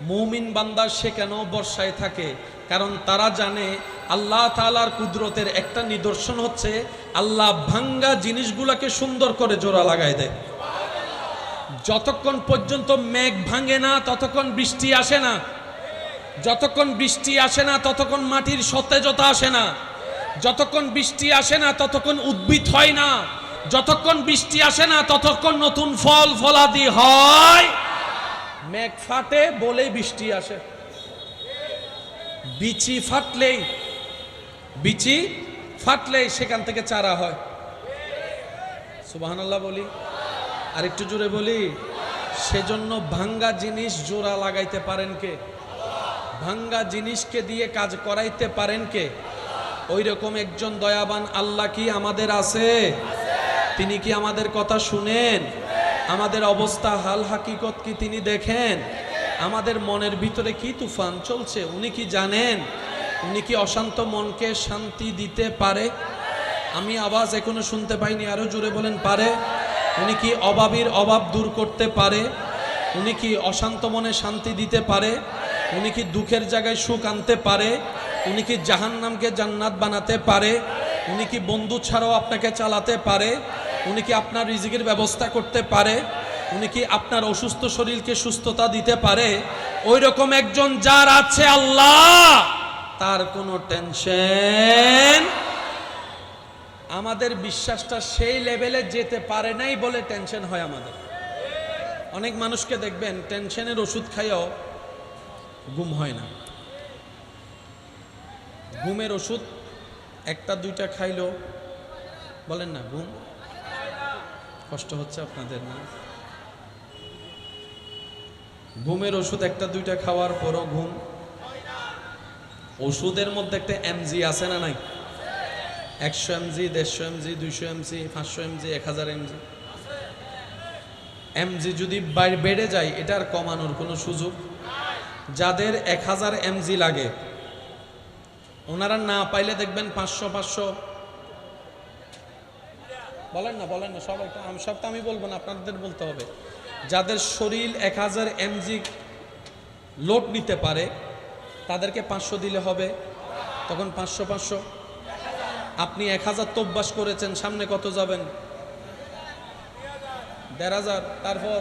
মুমিন বান্দা সে কেন বর্ষায় থাকে? কারণ তারা জানে আল্লাহ তাআলার কুদরতের একটা নিদর্শন হচ্ছে আল্লাহ ভাঙ্গা জিনিসগুলোকে সুন্দর করে জোড়া লাগায় দেয়। যতক্ষণ পর্যন্ত মেঘ ভাঙে না ততক্ষণ বৃষ্টি আসে না, যতক্ষণ বৃষ্টি আসে না ততক্ষণ মাটির সতেজতা আসে না, যতক্ষণ বৃষ্টি আসে না ততক্ষণ উদ্ভিদ হয় না, যতক্ষণ বৃষ্টি আসে না ততক্ষণ নতুন ফল ফলাদি হয়। মেঘ ফাটে বলেই বৃষ্টি আসে, বিচি ফাটলেই সেখান থেকে চারা হয়। সুবহানাল্লাহ বলি, আর একটু জোরে বলি। সেজন্য ভাঙ্গা জিনিস জোড়া লাগাইতে পারেন কে? ভাঙ্গা জিনিসকে দিয়ে কাজ করাইতে পারেন কে? ওই রকম একজন দয়াবান আল্লাহ কি আমাদের আছে? তিনি কি আমাদের কথা শুনেন? আমাদের অবস্থা হাল হাকিকত কি তিনি দেখেন? আমাদের মনের ভিতরে কি তুফান চলছে উনি কি জানেন? উনি কি অশান্ত মনকে শান্তি দিতে পারে? আমি আওয়াজ এখনো শুনতে পাইনি, আরো জোরে বলেন পারে। উনি কি অভাবীর অভাব দূর করতে পারে? উনি কি অশান্ত মনে শান্তি দিতে পারে? উনি কি দুঃখের জায়গায় সুখ আনতে পারে? উনি কি জাহান্নামকে জান্নাত বানাতে পারে? উনি কি বন্ধু ছাড়াও আপনাকে চালাতে পারে? উনি কি আপনার রিজিকের ব্যবস্থা করতে পারে? উনি কি আপনার অসুস্থ শরীরকে সুস্থতা দিতে পারে? ওই রকম একজন যার আছে আল্লাহ, তার কোনো টেনশন। আমাদের বিশ্বাসটা সেই লেভেলে যেতে পারে নাই বলে টেনশন হয় আমাদের। অনেক মানুষকে দেখবেন টেনশনের ওষুধ খাইও ঘুম হয় না। ঘুমের ওষুধ একটা দুইটা খাইলো, বলেন না ঘুম কষ্ট হচ্ছে আপনাদের না? ঘুমের ওষুধ একটা দুইটা খাওয়ার পরও ঘুম। ওষুধের মধ্যে একটা এমজি আছে না নাই? 100 MG, 150 MG, 200 MG, 500 MG, 1000 MG. MG যদি বেড়ে যায়, এটার কমানোর কোনো সুযোগ? যাদের 1000 এমজি লাগে ওনারা না পাইলে দেখবেন 500 বলেন না সবাই, সব তো আমি বলবো না, আপনাদের বলতে হবে। যাদের শরীর 1000 এমজি লোড নিতে পারে তাদেরকে 500 দিলে হবে, তখন 500। আপনি 1000 তো অভ্যাস করেছেন, সামনে কত যাবেন? 1500। তারপর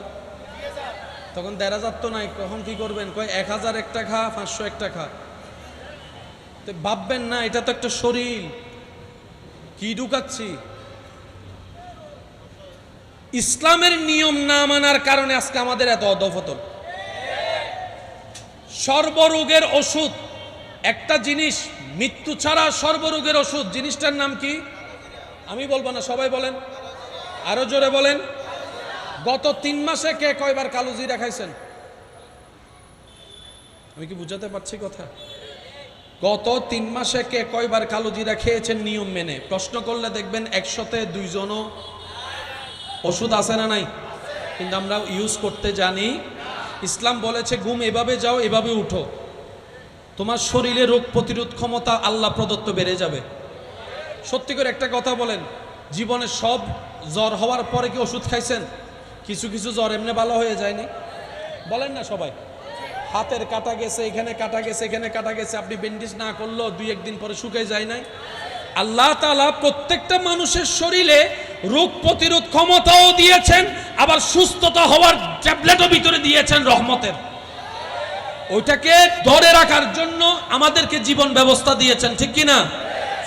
তখন 1500 তো নাই, কখন কি করবেন? কয় 1000 একটা খা, 500 একটা খা। তো ভাববেন না এটা তো একটা শরীর, কি ঢুকাচ্ছি? ইসলামের নিয়ম না মানার কারণে আজকে আমাদের এত অধঃপতন। সর্বরোগের ওষুধ একটা জিনিস, মৃত্যু ছাড়া সর্বরোগের ওষুধ, জিনিসটার নাম কি? আমি বলবো না, সবাই বলেন, আরো জোরে বলেন। গত 3 মাসে কে কয়বার কালো জিরা খাইছেন? আমি কি বুঝাতে পারছি কথা? গত 3 মাসে কে কয়বার কালো জিরা খেয়েছেন নিয়ম মেনে? প্রশ্ন করলে দেখবেন 100তে 2 জনও। ওষুধ আছে না নাই? কিন্তু আমরা ইউজ করতে জানি। ইসলাম বলেছে ঘুম এভাবে যাও, এভাবে উঠো, তোমার শরীরে রোগ প্রতিরোধ ক্ষমতা আল্লাহ প্রদত্ত বেড়ে যাবে। সত্যি করে একটা কথা বলেন, জীবনে সব জ্বর হওয়ার পরে কি ওষুধ খাইছেন? কিছু কিছু জ্বর এমনি ভালো হয়ে যায়নি? বলেন না সবাই। হাতের কাটা গেছে, এখানে কাটা গেছে, এখানে কাটা গেছে, আপনি ব্যান্ডেজ না করলেও 2-1 দিন পরে শুকিয়ে যায় নাই? আল্লাহ তাআলা প্রত্যেকটা মানুষের শরীরে রোগ প্রতিরোধ ক্ষমতাও দিয়েছেন, আবার সুস্থতা হওয়ার ট্যাবলেটও ভিতরে দিয়েছেন রহমতের। ওইটাকে ধরে রাখার জন্য আমাদেরকে জীবন ব্যবস্থা দিয়েছেন, ঠিক কি না?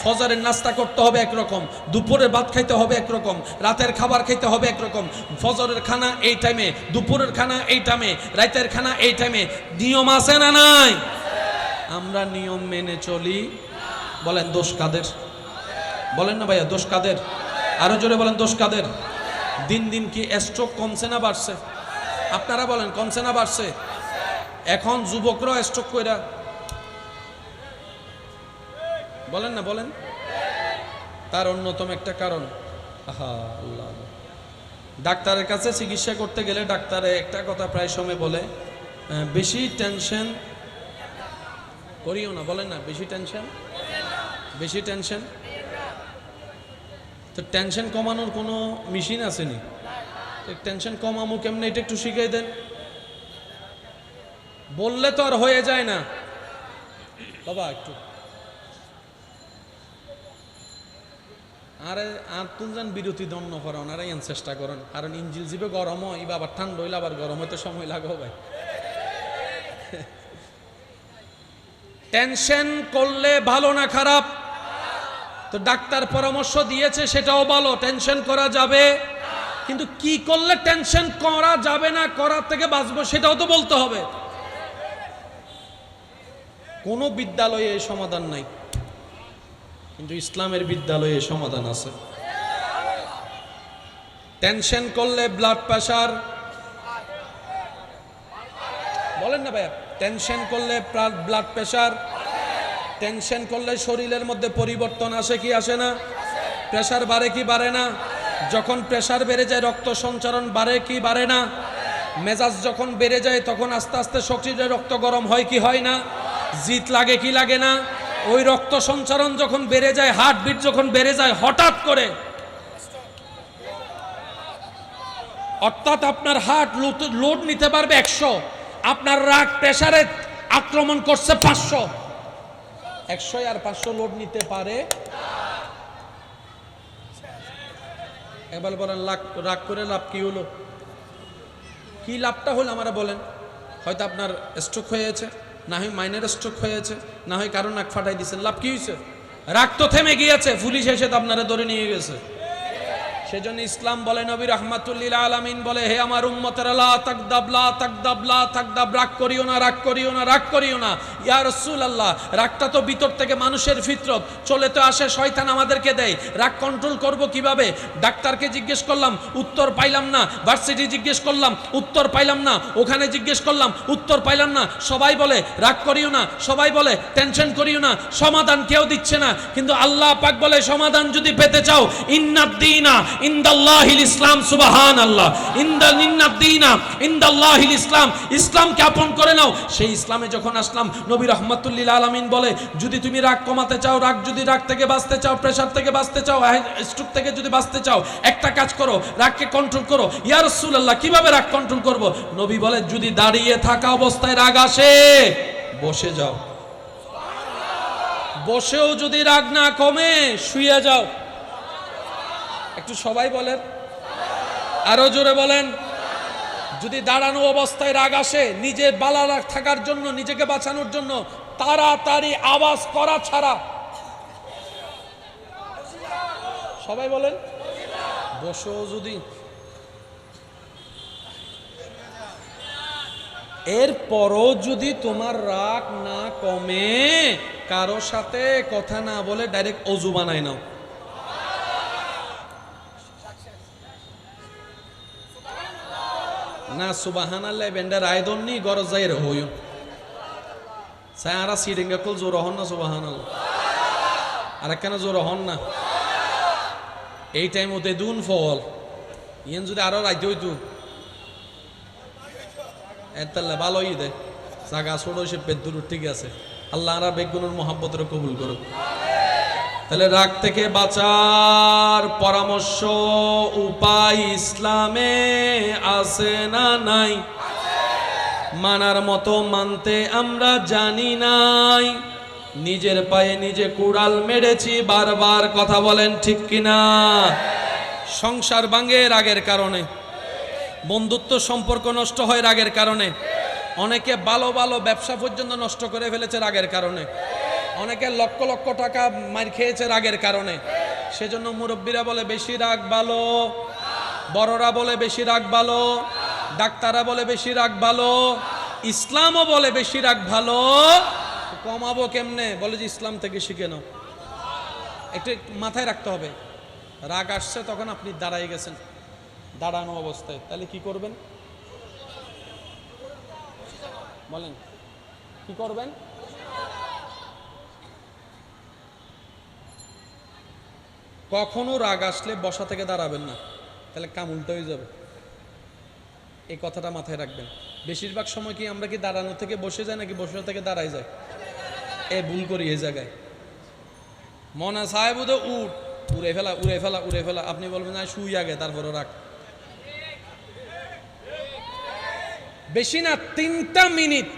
ফজরের নাস্তা করতে হবে একরকম, দুপুরের ভাত খাইতে হবে একরকম, রাতের খাবার খাইতে হবে একরকম। ফজরের খানা এই টাইমে, দুপুরের খানা এই টাইমে, রাতের খানা এই টাইমে। নিয়ম আছে না নাই? আমরা নিয়ম মেনে চলি। বলেন দোষ কাদের? বলেন না ভাইয়া দোষ কাদের? আরো জোরে বলেন দোষ কাদের? দিন দিন কি স্ট্রোক কমছে না বাড়ছে? আপনারা বলেন কমছে না বাড়ছে? এখন যুবকরা স্ট্রোক কইরা, বলেন না বলেন। তার অন্যতম একটা কারণ, আল্লাহ, ডাক্তারের কাছে চিকিৎসা করতে গেলে ডাক্তারে একটা কথা প্রায় সময় বলে, বেশি টেনশন করিও না। বলেন না বেশি টেনশন। তো টেনশন কমানোর কোনো মেশিন আসেনি? টেনশন কমামো কেমনে এটা একটু শিখিয়ে দেন। বললে তো আর হয়ে যায় না বাবা। একটু আরে আর তুলজান বিরতি দণ্ড করেন, আর চেষ্টা করেন, কারণ ইঞ্জিল জিবে গরম হয়, আবার ঠান্ডা হইলে আবার গরম হইতে সময় লাগে ভাই। টেনশন করলে ভালো না খারাপ? তো ডাক্তার পরামর্শ দিয়েছে সেটাও ভালো, টেনশন করা যাবে, কিন্তু কি করলে টেনশন করা যাবে না, করার থেকে বাঁচবো সেটাও তো বলতে হবে। কোন বিদ্যালয়ে এই সমাধান নাই, কিন্তু ইসলামের বিদ্যালয়ে সমাধান আছে। টেনশন করলে ব্লাড প্রেশার, বলেন না ভাইয়া, টেনশন করলে ব্লাড প্রেশার, টেনশন করলে শরীরের মধ্যে পরিবর্তন আসে কি আসে না? প্রেশার বাড়ে কি বাড়ে না? যখন প্রেশার বেড়ে যায় রক্ত সঞ্চারণ বাড়ে কি বাড়ে না? মেজাজ যখন বেড়ে যায় তখন আস্তে আস্তে শরীরে রক্ত গরম হয় কি হয় না? জিত লাগে কি লাগে না? ওই রক্ত সঞ্চারণ যখন বেড়ে যায়, হার্টবিট যখন বেড়ে যায়, হঠাৎ করে অর্থাৎ আপনার হার্ট লোড নিতে পারবে 100, আপনার রাগ প্রেসারে আক্রমণ করছে 500, 100 আর 500 লোড নিতে পারে। এবার বলেন রাগ করে লাভ কি হলো? কি লাভটা হলো আমারা বলেন? হয়তো আপনার স্ট্রোক হয়েছে, না হয় মাইনের স্ট্রোক হয়েছে, না হয় কারো নাক ফাটাই দিয়েছেন, লাভ কি হয়েছে? রাগ তো থেমে গিয়েছে, পুলিশ এসে তো আপনারা ধরে নিয়ে গেছে। সেজন্য ইসলাম বলে, নবী রাহমাতুল্লিল আলামিন বলে, হে আমার উম্মতেরা লা তাকদাব লা তাকদাব লা তাকদাব, রাগ করিও না, রাগ করিও না, রাগ করিও না। ইয়া রাসূলুল্লাহ, রাগটা তো ভিতর থেকে মানুষের ফিতরত, চলে তো আসে, শয়তান আমাদেরকে দেয়। রাগ কন্ট্রোল করব কিভাবে? ডাক্তারকে জিজ্ঞেস করলাম, উত্তর পাইলাম না। ভার্সিটি জিজ্ঞেস করলাম, উত্তর পাইলাম না। ওখানে জিজ্ঞেস করলাম, উত্তর পাইলাম না। সবাই বলে রাগ করিও না, সবাই বলে টেনশন করিও না, সমাধান কেউ দিচ্ছে না। কিন্তু আল্লাহ পাক বলে, সমাধান যদি পেতে চাও, ইন্নাদ-দীনা ইনদাল্লাহিল ইসলাম, সুবহানাল্লাহ, ইন্নাদ-দীনা ইনদাল্লাহিল ইসলাম, ইসলামকে আপন করে নাও। সেই ইসলামে যখন আসলাম, নবী রাহমাতুল্লিল আলামিন বলে, যদি তুমি রাগ কমাতে চাও, রাগ থেকে বাঁচতে চাও, প্রেসার থেকে বাঁচতে চাও, স্ট্রোক থেকে যদি বাঁচতে চাও, একটা কাজ করো, রাগকে কন্ট্রোল করো। ইয়া রাসূলুল্লাহ, কিভাবে রাগ কন্ট্রোল করব? নবী বলে, যদি দাঁড়িয়ে থাকা অবস্থায় রাগ আসে, বসে যাও। বসেও যদি রাগ না কমে, শুয়ে যাও। একটু সবাই বলেন, আরো জোরে বলেন। যদি দাঁড়ানো অবস্থায় রাগ আসে, নিজের বালা রাগ থাকার জন্য, নিজেকে বাঁচানোর জন্য তাড়াতাড়ি আওয়াজ করা ছাড়া, সবাই বলেন, বসেও যদি। এরপরও যদি তোমার রাগ না কমে, কারো সাথে কথা না বলে ডাইরেক্ট অজু বানাই নাও। না সুবহানাল্লাহ বেন্ডার আয়দন নি গরজ যাই রে হইও সারা সিডিঙ্গা কল জোর হন না সুবহানাল্লাহ। আর কেন জোর হন না? এই টাইম ওতে দুন ফল ইয়েন যদি আরো রাইতে হইতো এতাল্লা ভালোই দে জাগা ছোট সে বেদুর ঠিক আছে। আল্লাহ আর বেগুনের মহাব্বতের কবুল করুক। তাহলে রাগ থেকে বাঁচার পরামর্শ, উপায় ইসলামে আছে না নাই? মানার মতো মানতে আমরা জানি নাই, নিজের পায়ে নিজে কুড়াল মেরেছি বারবার। কথা বলেন ঠিক কিনা? সংসার ভাঙে রাগের কারণে, বন্ধুত্ব সম্পর্ক নষ্ট হয় রাগের কারণে, অনেকে ভালো ভালো ব্যবসা পর্যন্ত নষ্ট করে ফেলেছে রাগের কারণে, অনেকে লক্ষ লক্ষ টাকা মার খেয়েছে রাগের কারণে। সেজন্য মুরব্বীরা বলে বেশি রাগ ভালো, বড়রা বলে বেশি রাগ ভালো, ডাক্তাররা বলে বেশি রাগ ভালো, ইসলামও বলে বেশি রাগ ভালো। কমাবো কেমনে? বলে যে ইসলাম থেকে শিখে নাও। একটু মাথায় রাখতে হবে, রাগ আসছে তখন আপনি দাঁড়াই গেছেন দাঁড়ানো অবস্থায়, তাহলে কি করবেন বলেন? কি করবেন? কখনো রাগ আসলে বসা থেকে দাঁড়াবেন না, তাহলে কাম উল্টো হয়ে যাবে। এই কথাটা মাথায় রাখবেন। বেশিরভাগ সময় কি আমরা কি দাঁড়ানো থেকে বসে যাই নাকি বসে থেকে দাঁড়াই যায়? ভুল করি এই জায়গায়। মনে চায় বোধ উড়ে ফেলা উড়ে ফেলা উড়ে ফেলা, আপনি বলবেন না শুই আগে তারপরে রাগ। বেশি না 3টা মিনিট,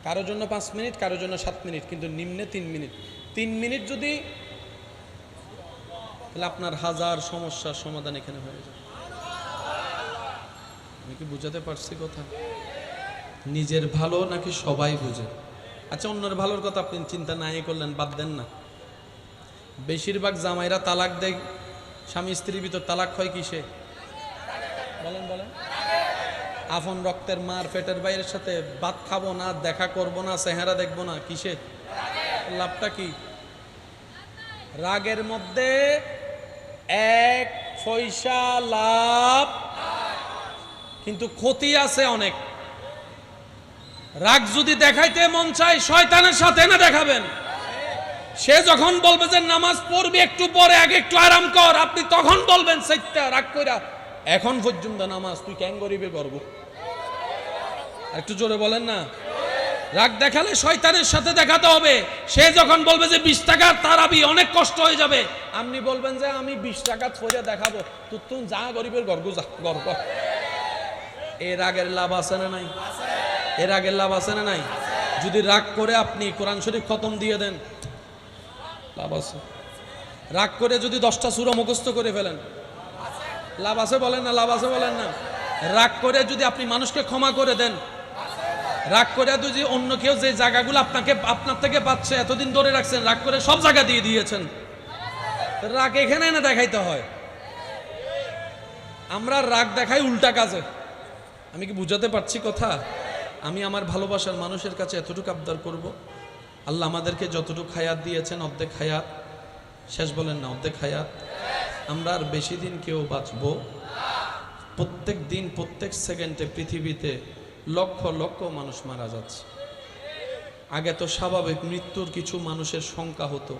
কারো জন্য 5 মিনিট, কারো জন্য 7 মিনিট, কিন্তু নিম্নে 3 মিনিট। 3 মিনিট যদি, তাহলে আপনার হাজার সমস্যার সমাধান এখানে হয়ে যায়। আমি কি বুঝাতে পারছি কথা? নিজের ভালো নাকি সবাই বুঝে? আচ্ছা, অন্যের ভালোর কথা আপনি চিন্তা নাই করলেন, বাদ দেন না। বেশিরভাগ জামাইরা তালাক দেয়, স্বামী স্ত্রীর ভিতর তালাক হয় কিসে? বলেন বলেন। আপন রক্তের মার পেটের বাইরের সাথে ভাত খাবো না, দেখা করব না, চেহারা দেখবো না, কিসে? লাভটা কি? রাগের মধ্যে 1 পয়সা লাভ, কিন্তু ক্ষতি আছে অনেক। রাগ যদি দেখাইতে মন চায়, শয়তানের সাথে না দেখাবেন। সে যখন বলবে যে নামাজ পড়বি একটু পরে, আগে একটু আরাম কর, আপনি তখন বলবেন সেইটা রাগ কইরা, এখন পর্যন্ত নামাজ তুই কেন গরিবে করবো? একটু জোরে বলেন না। রাগ দেখালে শয়তানের সাথে দেখাতে হবে। সে যখন বলবে যে 20 টাকার তারাবি অনেক কষ্ট হয়ে যাবে, আপনি বলবেন যে আমি 20 টাকা পয়সা দেখাবো, তুই যা গরিবের ঘর যা ঘর কর। এর আগের লাভ আছে না নাই? এর আগের লাভ আছে না নাই? যদি রাগ করে আপনি কোরআন শরীফ খতম দিয়ে দেন, লাভ আছে। রাগ করে যদি 10টা সূরা মুখস্থ করে ফেলেন, লাভ আছে বলেন না? লাভ আছে বলেন না? রাগ করে যদি আপনি মানুষকে ক্ষমা করে দেন, রাগ করে যদি অন্য কেউ যে জায়গাগুলো আপনার থেকে পাচ্ছে, এতদিন ধরে রাখছেন, রাগ করে সব জায়গা দিয়ে দিয়েছেন, রাগ এখানে না দেখাইতে হয়। আমরা রাগ দেখাই উল্টা কাজে। আমি কি বুঝাতে পারছি কথা? আমি আমার ভালোবাসার মানুষের কাছে এতটুকু আবদার করব, আল্লাহ আমাদেরকে যতটুকু হায়াত দিয়েছেন, অর্ধেক হায়াত, শেষ বলেন না, অর্ধেক হায়াত। আমরা আর বেশি দিন কেউ বাঁচবো? প্রত্যেক দিন প্রত্যেক সেকেন্ডে পৃথিবীতে লক্ষ লক্ষ মানুষ মারা যাচ্ছে। আগে তো স্বাভাবিক মৃত্যুর কিছু মানুষের সংখ্যা হতো,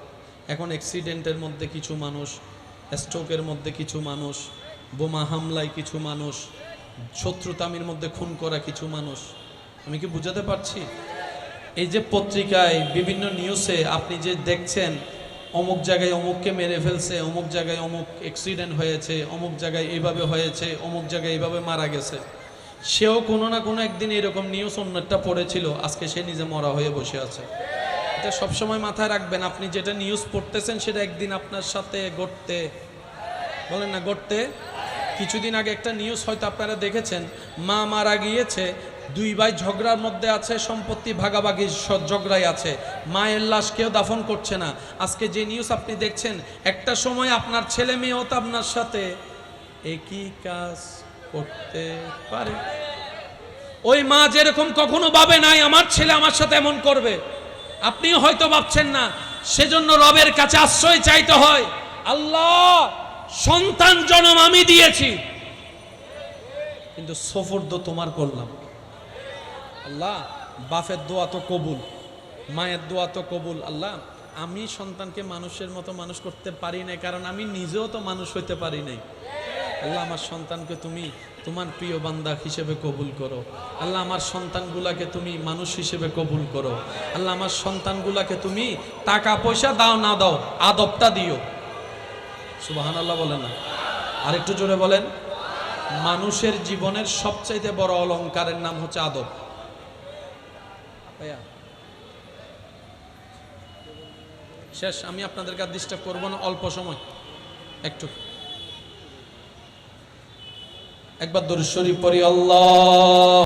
এখন অ্যাক্সিডেন্টের মধ্যে কিছু মানুষ, স্ট্রোকের মধ্যে কিছু মানুষ, বোমা হামলায় কিছু মানুষ, শত্রুতামির মধ্যে খুন করা কিছু মানুষ। আমি কি বুঝাতে পারছি? এই যে পত্রিকায় বিভিন্ন নিউজে আপনি যে দেখছেন, অমুক জায়গায় অমুককে মেরে ফেলছে, অমুক জায়গায় অমুক অ্যাক্সিডেন্ট হয়েছে, অমুক জায়গায় এইভাবে হয়েছে, অমুক জায়গায় এইভাবে মারা গেছে, সেও কোনো না কোনো একদিন এরকম নিউজ অন্যটা পড়েছিল, আজকে সে নিজে মরা হয়ে বসে আছে। এটা সবসময় মাথায় রাখবেন। আপনি যেটা নিউজ পড়তেছেন সেটা একদিন আপনার সাথে ঘটতে, বলেন না ঘটতে। কিছুদিন আগে একটা নিউজ হয়তো আপনারা দেখেছেন, মা মারা গিয়েছে, 2 ভাই ঝগড়ার মধ্যে আছে, সম্পত্তি ভাগাভাগি ঝগড়ায় আছে, মায়ের লাশ কেউ দাফন করছে না। আজকে যে নিউজ আপনি দেখছেন, একটা সময় আপনার ছেলে মেয়েও তো আপনার সাথে একই কাজ করতে পারে। ওই মা যেরকম কখনো ভাবে নাই আমার ছেলে আমার সাথে এমন করবে, আপনিও হয়তো ভাবছেন না। সেজন্য রবের কাছে আশ্রয় চাইতে হয়। আল্লাহ, সন্তান জন্ম আমি দিয়েছি, কিন্তু সফরদ তোমার করলাম। আল্লাহ, বাপের দোয়া তো কবুল, মায়ের দোয়া তো কবুল। আল্লাহ, আমি সন্তানকে মানুষের মতো মানুষ করতে পারি নাই, কারণ আমি নিজেও তো মানুষ হইতে পারি নাই। আল্লাহ, আমার সন্তানকে তুমি তোমার প্রিয় বান্দা হিসেবে কবুল করো। আল্লাহ, আমার সন্তানগুলাকে তুমি মানুষ হিসেবে কবুল করো। আল্লাহ, আমার সন্তানগুলাকে তুমি টাকা পয়সা দাও না দাও, আদবটা দিও। সুবহানাল্লাহ বলেন না? আরেকটু জোরে বলেন। মানুষের জীবনের সবচাইতে বড় অলংকারের নাম হচ্ছে আদব। ভাইয়া শেষ, আমি আপনাদের কাছে ডিস্টার্ব করবো না, অল্প সময় একটু। একবার দরুদ শরীফ পড়ি। আল্লাহ